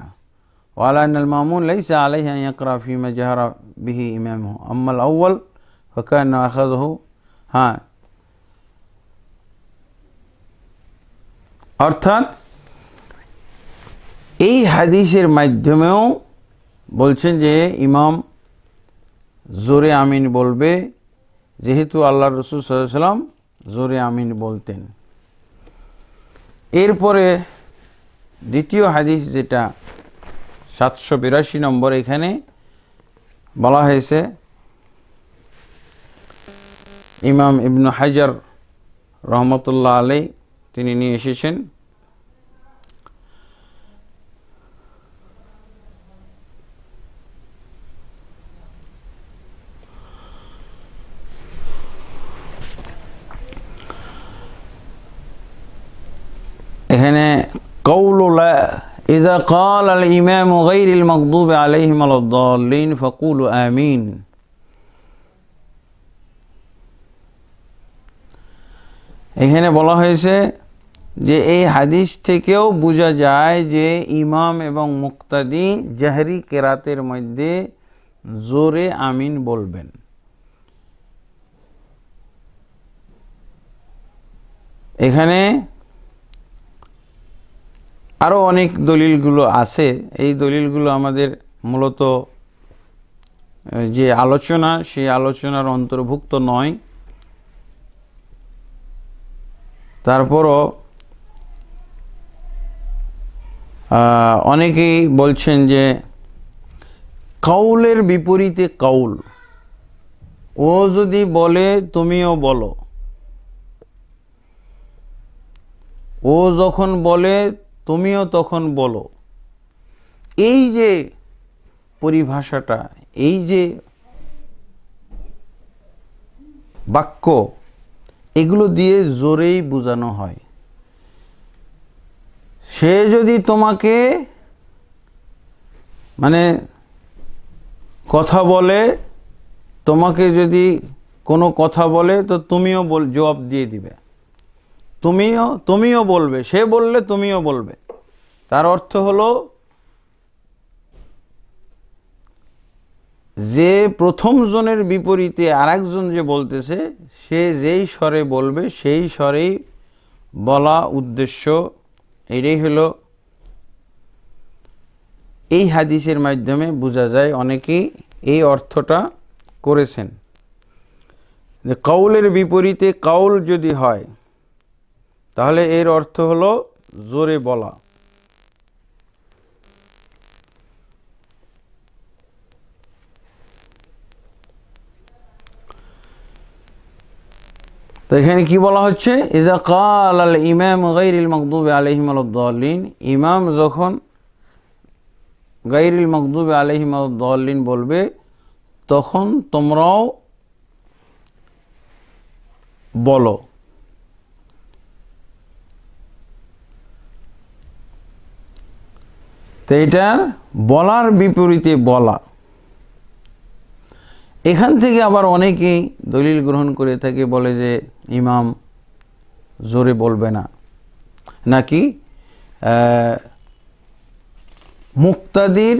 ওয়া আলা আন্নাল মামুন লাইসা আলাইহি আন ইয়াকরা ফিমা জাহারা বিহি ইমামুহু আম্মাল আউয়াল ফাকানা আখাযাহু। হ্যাঁ, অর্থাৎ এই হাদিসের মাধ্যমেও বলছেন যে ইমাম জোরে আমিন বলবে, যেহেতু আল্লাহ রাসূল সাল্লাল্লাহু আলাইহি ওয়াসাল্লাম জোরে আমিন বলতেন। এরপরে দ্বিতীয় হাদিস যেটা 782 নম্বর, এখানে বলা হয়েছে ইমাম ইবনু হাজার রহমতুল্লাহ আলাইহি তিনি নিয়ে এসেছেন, এখানে কওলু লা ইযা ক্বাল আল ইমামু গায়রিল মাগদুবি আলাইহিম ওয়ালাদ-দাল্লিন ফাকুলু আমিন। এখানে বলা হয়েছে যে এই হাদিস থেকেও বোঝা যায় যে ইমাম এবং মুক্তাদি জাহরি কেরাতের মধ্যে জোরে আমিন বলবেন। এখানে আরও অনেক দলিলগুলো আছে, এই দলিলগুলো আমাদের মূলত যে আলোচনা সেই আলোচনার অন্তর্ভুক্ত নয়। তারপরও অনেকেই বলছেন যে কাউলের বিপরীতে কাউল, ও যদি বলে তুমিও বলো, ও যখন বলে তুমিও তখন বলো, এই যে পরিভাষাটা, এই যে বাক্য, এগুলো দিয়ে জোরেই বোঝানো হয়। সে যদি তোমাকে মানে কথা বলে, তোমাকে যদি কোনো কথা বলে তো তুমিও জবাব দিয়ে দিবে, তুমিও বলবে, সে বললে তুমিও বলবে। তার অর্থ হলো যে প্রথম জনের বিপরীতে আরেকজন যে বলতেছে, সে যেই স্বরে বলবে সেই স্বরেই বলা উদ্দেশ্য। এটাই হলো এই হাদিসের মাধ্যমে বোঝা যায়। অনেকেই এই অর্থটা করেছেন যে কাউলের বিপরীতে কাউল যদি হয় তাহলে এর অর্থ হলো জোরে বলা। তো এখানে কি বলা হচ্ছে, ইজা কাল আল ইমাম গায়রিল মাগদুবি আলাইহিম ওয়ালাদ-দাল্লিন, ইমাম যখন গায়রিল মাগদুবি আলাইহিম ওয়ালাদ-দাল্লিন বলবে তখন তোমরাও বলো। তো এটা বলার বিপরীতে বলা। এখান থেকে আবার অনেকেই দলিল গ্রহণ করে থাকে, বলে যে ইমাম জোরে বলবে না, নাকি মুক্তাদির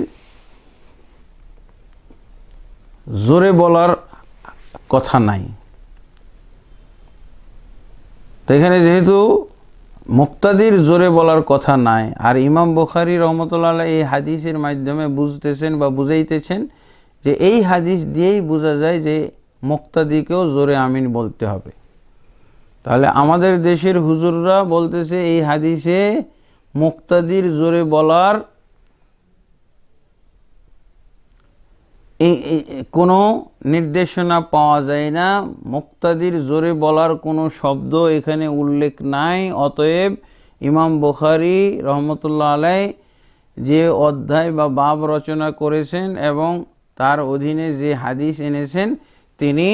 জোরে বলার কথা নাই। তো এখানে যেহেতু মুক্তাদির জোরে বলার কথা নাই, আর ইমাম বুখারী রহমতুল্লাহ আলাইহি এই হাদিসের মাধ্যমে বুঝতেছেন বা বুঝাইতেছেন যে এই হাদিস দিয়েই বোঝা যায় যে মুক্তাদিকেও জোরে আমিন বলতে হবে। তাহলে আমাদের দেশের হুজুররা বলতেছে এই হাদিসে মুক্তাদির জোরে বলার কোনো নির্দেশনা পাওয়া যায় না, মুক্তাদির জোরে বলার কোনো শব্দ এখানে উল্লেখ নাই। অতএব ইমাম বুখারী রহমতুল্লাহ আলাইহি যে অধ্যায় বা বাব রচনা করেছেন এবং তার অধীনে যে হাদিস এনেছেন, তিনি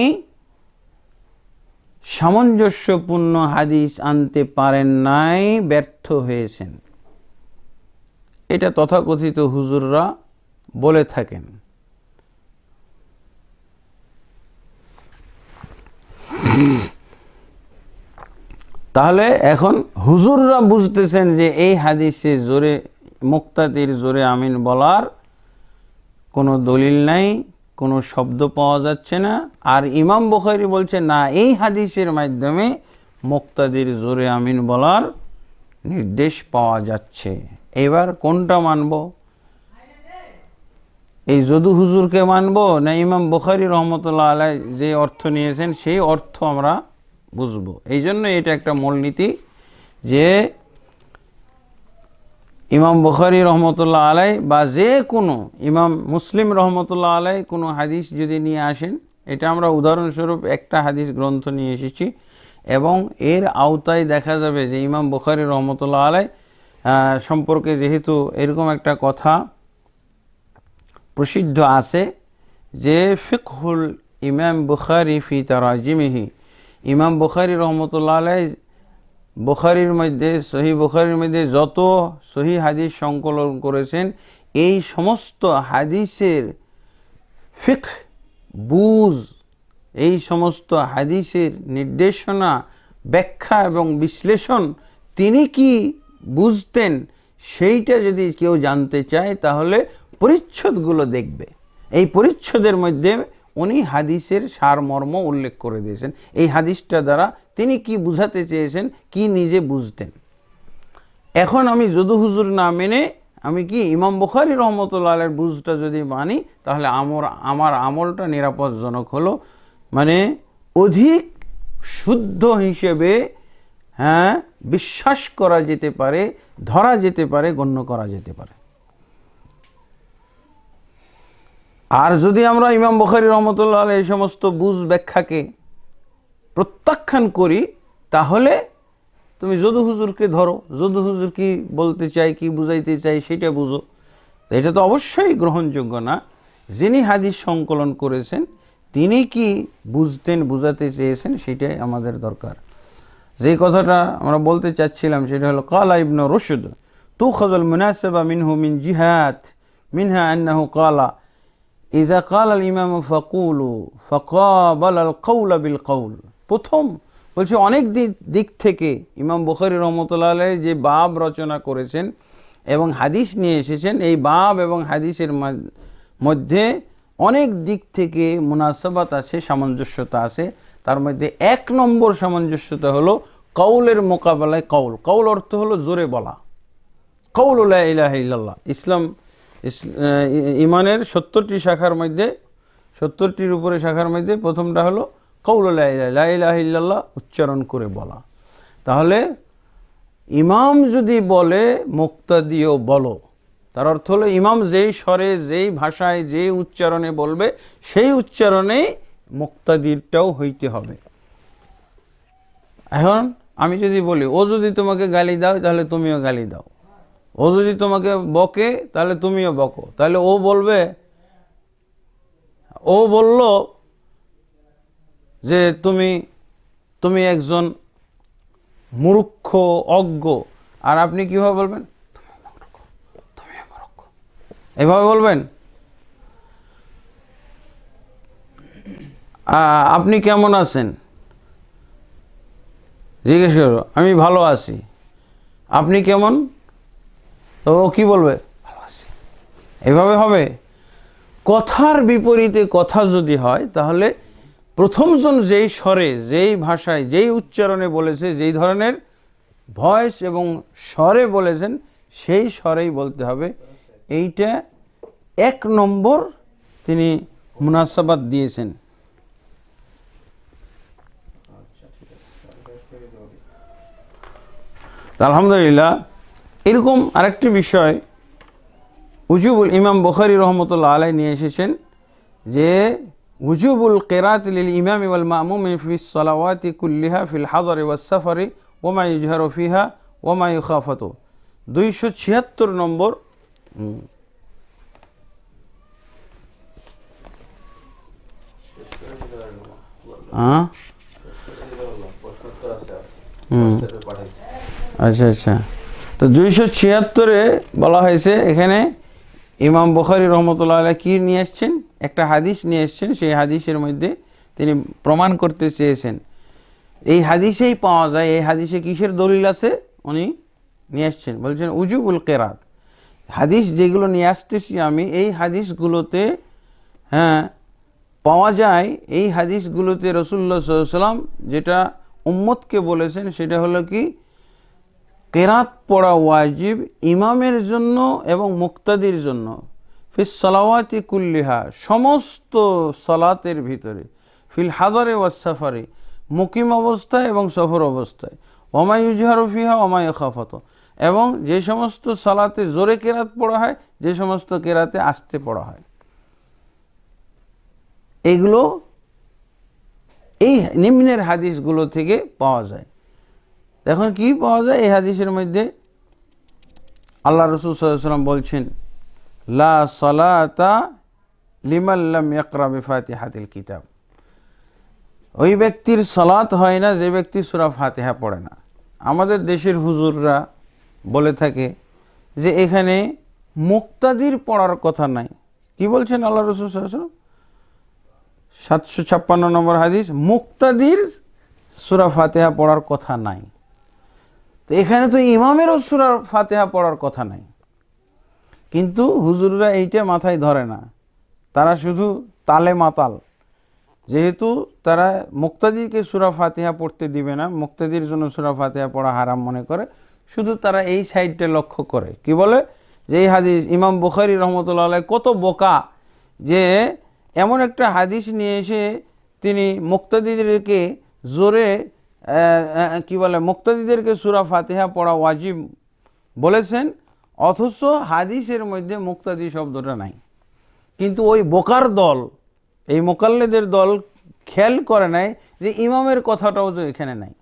সামঞ্জস্যপূর্ণ হাদিস আনতে পারেন নাই, ব্যর্থ হয়েছেন। এটা তথাকথিত হুজুররা বলে থাকেন। তাহলে এখন হুজুররা বুঝতেছেন যে এই হাদিসে জোরে মুক্তাদির জোরে আমিন বলার কোনো দলিল নাই, কোনো শব্দ পাওয়া যাচ্ছে না। আর ইমাম বুখারী বলছে না, এই হাদিসের মাধ্যমে মুক্তাদির জোরে আমিন বলার নির্দেশ পাওয়া যাচ্ছে। এবার কোনটা মানব? এই যদু হুজুরকে মানব, না ইমাম বুখারী রহমতুল্লাহ আলাইহি যে অর্থ নিয়েছেন সেই অর্থ আমরা বুঝবো? এই জন্য এটা একটা মূলনীতি যে ইমাম বুখারী রহমতুল্লাহ আলাইহি বা যে কোনো ইমাম মুসলিম রহমতুল্লাহ আলাইহি কোনো হাদিস যদি নিয়ে আসেন, এটা আমরা উদাহরণস্বরূপ একটা হাদিস গ্রন্থ নিয়ে এসেছি, এবং এর আওতায় দেখা যাবে যে ইমাম বুখারী রহমতুল্লাহ আলাইহি সম্পর্কে যেহেতু এরকম একটা কথা প্রসিদ্ধ আছে যে ফিকহুল ইমাম বুখারী ফি তারাজিমিহি, ইমাম বুখারী রহমতুল্লাহ আলাইহি বুখারীর মধ্যে সহিহ বুখারীর মধ্যে যত সহিহ হাদিস সংকলন করেছেন, এই সমস্ত হাদিসের ফিকহ বুঝ, এই সমস্ত হাদিসের নির্দেশনা, ব্যাখ্যা এবং বিশ্লেষণ তিনি কি বুঝতেন সেইটা যদি কেউ জানতে চায় তাহলে পরিচ্ছদগুলো দেখবে। এই পরিচ্ছদের মধ্যে উনি হাদিসের সারমর্ম উল্লেখ করে দিয়েছেন। এই হাদিসটা দ্বারা তিনি কি বুঝাতে চেয়েছেন, কি নিজে বুঝতেন। এখন আমি যদু হুজুর না মেনে আমি কি ইমাম বুখারী রহমতুল্লাহ আলাইহির বুঝটা যদি মানি, তাহলে আমার আমলটা নিরাপদজনক হলো, মানে অধিক শুদ্ধ হিসেবে বিশ্বাস করা যেতে পারে, ধরা যেতে পারে, গণ্য করা যেতে পারে। আর যদি আমরা ইমাম বুখারী রহমতুল্লাহ আলাইহি এই সমস্ত বুঝ ব্যাখ্যাকে প্রত্যাখ্যান করি, তাহলে তুমি যদু হুজুরকে ধরো, যদু হুজুর কি বলতে চাই, কি বুঝাইতে চাই সেটা বুঝো। এটা তো অবশ্যই গ্রহণযোগ্য না। যিনি হাদিস সংকলন করেছেন তিনি কি বুঝতেন, বুঝাতে চেয়েছেন, সেটাই আমাদের দরকার। যেই কথাটা আমরা বলতে চাচ্ছিলাম সেটা হলো ক্বালা ইবনে রুশদ তুখাযুল মুনাসাবা মিনহু মিন জিহাত মিনহা আন্নাহু ক্বালা ইযা ক্বালা আল ইমাম ফাকুলু ফাকাবালা আল কওলা বিল কওল। প্রথম বলছে অনেক দিক থেকে ইমাম বুখারী রহমতুল্লাহ আলাইহি যে বাব রচনা করেছেন এবং হাদিস নিয়ে এসেছেন, এই বাব এবং হাদিসের মধ্যে অনেক দিক থেকে মুনাসাবাত আছে, সামঞ্জস্যতা আছে। তার মধ্যে এক নম্বর সামঞ্জস্যতা হলো কওলের মোকাবেলায় কওল। কওল অর্থ হলো জোরে বলা। কওলু লা ইলাহা ইল্লাল্লাহ। ইমানের 70টি শাখার মধ্যে, 70টির উপরে শাখার মধ্যে প্রথমটা হলো কওলু লা ইলাহা ইল্লাল্লাহ, উচ্চারণ করে বলা। তাহলে ইমাম যদি বলে মুক্তাদিও বলো, তার অর্থ হলো ইমাম যেই স্বরে, যেই ভাষায়, যেই উচ্চারণে বলবে সেই উচ্চারণেই মুক্তাদিরটাও হইতে হবে। এখন আমি যদি বলি ও যদি তোমাকে গালি দাও তাহলে তুমিও গালি দাও, ও যদি তোমাকে বকে তাহলে তুমিও বকো, তাহলে ও বলবে, ও বলল যে তুমি একজন মূর্খ, অজ্ঞ, আর আপনি কিভাবে বলবেন? তুমি মূর্খ, এভাবে বলবেন? আপনি কেমন আছেন জিজ্ঞেস করো, আমি ভালো আছি। আপনি কেমন? তো ও কি বলবে? ভালো আছি। এভাবে হবে? কথার বিপরীতে কথা যদি হয় তাহলে প্রথমজন যেই স্বরে, যেই ভাষায়, যেই উচ্চারণে বলেছে, যেই ধরনের ভয়েস এবং স্বরে বলেছেন সেই স্বরেই বলতে হবে। এইটা এক নম্বর তিনি মুনাসাবাত দিয়েছেন। আলহামদুলিল্লাহ। এরকম আরেকটি বিষয় উজুবুল ইমাম বুখারী রহমতুল্লাহ আলাইহি নিয়ে এসেছেন যে উজুবুল কিরাত লিল ইমাম ওয়াল মামুম ফিস সালাওয়াতি কুল্লিহা ফিল হাদরি ওয়াস সাফারি ওয়া মা ইজহারু ফিহা ওয়া মা ইখাফাতু। 276 নম্বর। আচ্ছা আচ্ছা, তো 276-এ বলা হয়েছে, এখানে ইমাম বুখারী রহমতুল্লাহ আলাইহি কি নিয়ে এসেছেন? একটা হাদিস নিয়ে এসেছেন। সেই হাদিসের মধ্যে তিনি প্রমাণ করতে চেয়েছেন, এই হাদিসেই পাওয়া যায়, এই হাদিসে কিসের দলিল আছে উনি নিয়ে এসেছেন। বলছেন উজুবুল কিরাত। হাদিস যেগুলো নিয়ে আসতেছি আমি, এই হাদিসগুলোতে পাওয়া যায়, এই হাদিসগুলোতে রাসূলুল্লাহ সাল্লাল্লাহু আলাইহি ওয়াসাল্লাম যেটা উম্মতকে বলেছেন সেটা হলো কি, কিরাত পড়া ওয়াজিব ইমামের জন্য এবং মুক্তাদির জন্য। ফিস সালাওয়াতি কুল্লিহা, সমস্ত সালাতের ভিতরে। ফিল হাদরে ওয়াস সাফারি, মুকিম অবস্থায় এবং সফর অবস্থায়। ওয়া মা ইজহারু ফিহা ওয়া মা ইখাফাতু, এবং যে সমস্ত সালাতে জোরে কিরাত পড়া হয়, যে সমস্ত কিরাতে আস্তে পড়া হয়। এগুলো এই নিম্নের হাদিসগুলো থেকে পাওয়া যায়। এখন কি পাওয়া যায় এই হাদিসের মধ্যে? আল্লাহ রাসূল সাল্লাল্লাহু আলাইহি ওয়াসাল্লাম বলছেন লা সালাতা লিমান লাম ইয়াকরা বিফাতিহাতিল কিতাব। ওই ব্যক্তির সালাত হয় না যে ব্যক্তি সূরা ফাতিহা পড়ে না। আমাদের দেশের হুজুররা বলে থাকে যে এখানে মুক্তাদির পড়ার কথা নাই। কি বলছেন আল্লাহ রাসূল সাল্লাল্লাহু আলাইহি ওয়াসাল্লাম? 756 নম্বর হাদিস, মুক্তাদির সূরা ফাতিহা পড়ার কথা নাই। তো এখানে তো ইমামেরও সূরা ফাতিহা পড়ার কথা নাই, কিন্তু হুজুররা এইটা মাথায় ধরে না। তারা শুধু তালে মাতাল, যেহেতু তারা মুক্তাদিকে সূরা ফাতিহা পড়তে দিবে না, মুক্তাদির জন্য সূরা ফাতিহা পড়া হারাম মনে করে, শুধু তারা এই সাইডটা লক্ষ্য করে। কি বলে যে এই হাদিস, ইমাম বুখারী রহমতুল্লাহ আলাইহি কত বোকা যে এমন একটা হাদিস নিয়ে এসে তিনি মুক্তাদিদেরকে জোরে মুক্তাদিদেরকে সূরা ফাতিহা পড়া ওয়াজিব বলেছেন, অথচ হাদিসের মধ্যে মুক্তাদি শব্দটা নাই। কিন্তু ওই বোকার দল, এই মোকাল্লেদের দল খেয়াল করে নাই যে ইমামের কথাটাও যে এখানে নাই।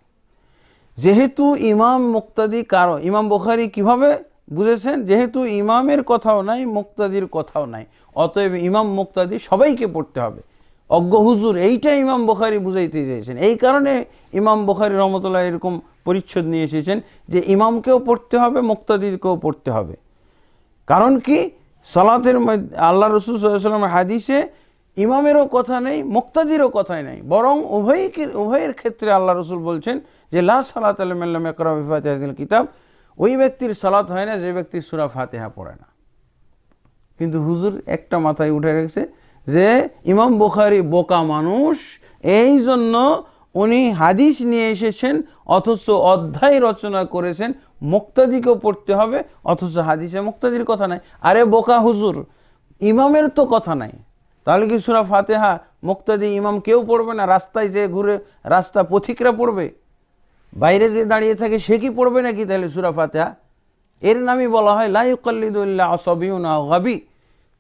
যেহেতু ইমাম মুক্তাদি কারো, ইমাম বুখারী কিভাবে বুঝেছেন, যেহেতু ইমামের কথাও নাই মুক্তাদির কথাও নাই, অতএব ইমাম মুক্তাদি সবাইকে পড়তে হবে। অজ্ঞ হুজুর এইটা ইমাম বুখারী বুঝাইতে চেয়েছেন। এই কারণে ইমাম বুখারী রহমতুল্লাহ এরকম পরিচ্ছদ নিয়ে এসেছেন যে ইমামকেও পড়তে হবে, মুক্তাদিরকেও পড়তে হবে। কারণ কি, সালাতের মধ্যে আল্লাহ রাসূল সাল্লাল্লাহু আলাইহি ওয়াসাল্লামের হাদিসে ইমামেরও কথা নেই, মুক্তাদিরও কথাই নাই, বরং উভয়ের ক্ষেত্রে আল্লাহ রাসূল বলছেন যে লা সালাতা লিমান লাম ইয়াকরা বিফাতিহাতিল কিতাব, ওই ব্যক্তির সালাত হয় না যে ব্যক্তি সূরা ফাতিহা পড়ে না। কিন্তু হুজুর একটা মাথায় উঠে রেখেছে যে ইমাম বুখারী বোকা মানুষ, এই জন্য উনি হাদিস নিয়ে এসেছেন অথচ অধ্যায় রচনা করেছেন মুক্তাদিকেও পড়তে হবে, অথচ হাদিসে মুক্তাদির কথা নাই। আরে বোকা হুজুর, ইমামের তো কথা নাই, তাহলে কি সূরা ফাতিহা মুক্তাদি ইমাম কেউ পড়বে না? রাস্তায় যে ঘুরে রাস্তা পথিকরা পড়বে, বাইরে যে দাঁড়িয়ে থাকে সে কি পড়বে নাকি তাহলে সূরা ফাতিহা? এর নামই বলা হয় লা ইউকাল্লিদু ইল্লা আসাবিয়ুন আও গাবি।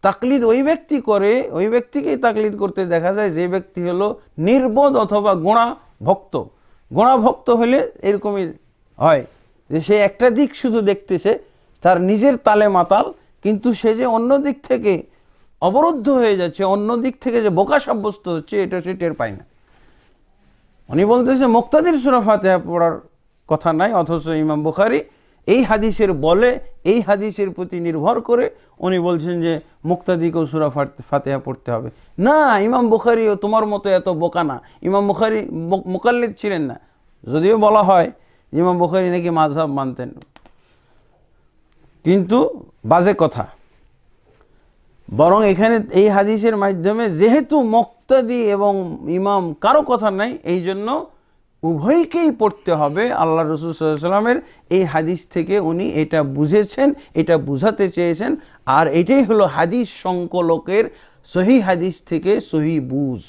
তাকলিদ ওই ব্যক্তি করে, ওই ব্যক্তিকেই তাকলিদ করতে দেখা যায় যে ব্যক্তি হলো নির্বোধ অথবা গোঁড়া ভক্ত। গোঁড়া ভক্ত হলে এরকমই হয় যে সে একটা দিক শুধু দেখতেছে, তার নিজের তালে মাতাল, কিন্তু সে যে অন্য দিক থেকে অবরুদ্ধ হয়ে যাচ্ছে, অন্য দিক থেকে যে বোকা সাব্যস্ত হচ্ছে, এটা সে টের পায় না। উনি বলতেছে মুক্তাদির সূরা ফাতিহা পড়ার কথা নাই, অথচ ইমাম বুখারী এই হাদিসের বলে, এই হাদিসের প্রতি নির্ভর করে উনি বলছেন যে মুক্তাদিকেও সূরা ফাতিহা পড়তে হবে। না, ইমাম বুখারীও তোমার মতো এত বোকা না। ইমাম বুখারী মুকাল্লিদ ছিলেন না, যদিও বলা হয় ইমাম বুখারী নাকি মাযহাব মানতেন, কিন্তু বাজে কথা। বরং এখানে এই হাদিসের মাধ্যমে যেহেতু মুক্তাদি এবং ইমাম কারো কথা নাই, এই জন্য উভয়কেই পড়তে হবে। আল্লাহ রাসূল সাল্লাল্লাহু আলাইহি ওয়াসাল্লামের এই হাদিস থেকে উনি এটা বুঝেছেন, এটা বুঝাতে চেয়েছেন। আর এটাই হলো হাদিস সংকলকের সহিহ হাদিস থেকে সহিহ বুঝ।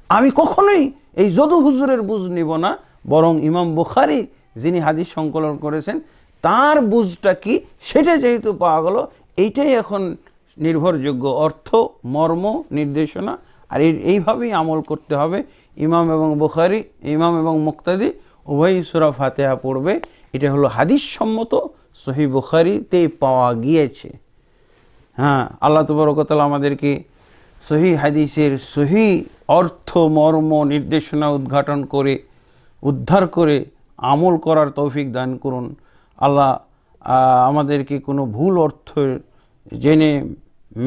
আমি কখনোই এই যদু হুজুরের বুঝ নিব না, বরং ইমাম বুখারী যিনি হাদিস সংকলন করেছেন তার বুঝটা কি সেটা যেহেতু পাওয়া গেল, এইটাই এখন নির্ভরযোগ্য অর্থ, মর্ম, নির্দেশনা। আর এইভাবেই আমল করতে হবে। ইমাম এবং বুখারী, ইমাম এবং মুক্তাদি উভয়ই সূরা ফাতিহা পড়বে, এটা হলো হাদিস সম্মত, সহিহ বুখারীতে পাওয়া গিয়েছে। হ্যাঁ, আল্লাহ তাবারক ওয়া তাআলা আমাদেরকে সহিহ হাদিসের সহিহ অর্থ, মর্ম, নির্দেশনা উদ্ঘাটন করে উদ্ধার করে আমল করার তৌফিক দান করুন। আল্লাহ আমাদেরকে কোনো ভুল অর্থ জেনে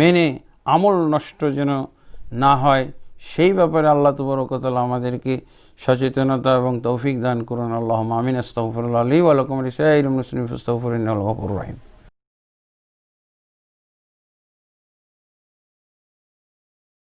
মেনে আমল নষ্ট যেন না হয়, সেই ব্যাপারে আল্লাহ তাবারক ওয়া তাআলা আমাদেরকে সচেতনতা এবং তৌফিক দান করুন। আল্লাহুম্মা আমিন। আস্তাগফিরুল্লাহ লি ওয়া লাকুম ওয়া লিসাইরিল মুসলিমিন ফাস্তাগফিরুহু ইন্নাহু হুয়াল গফুরুর রহিম।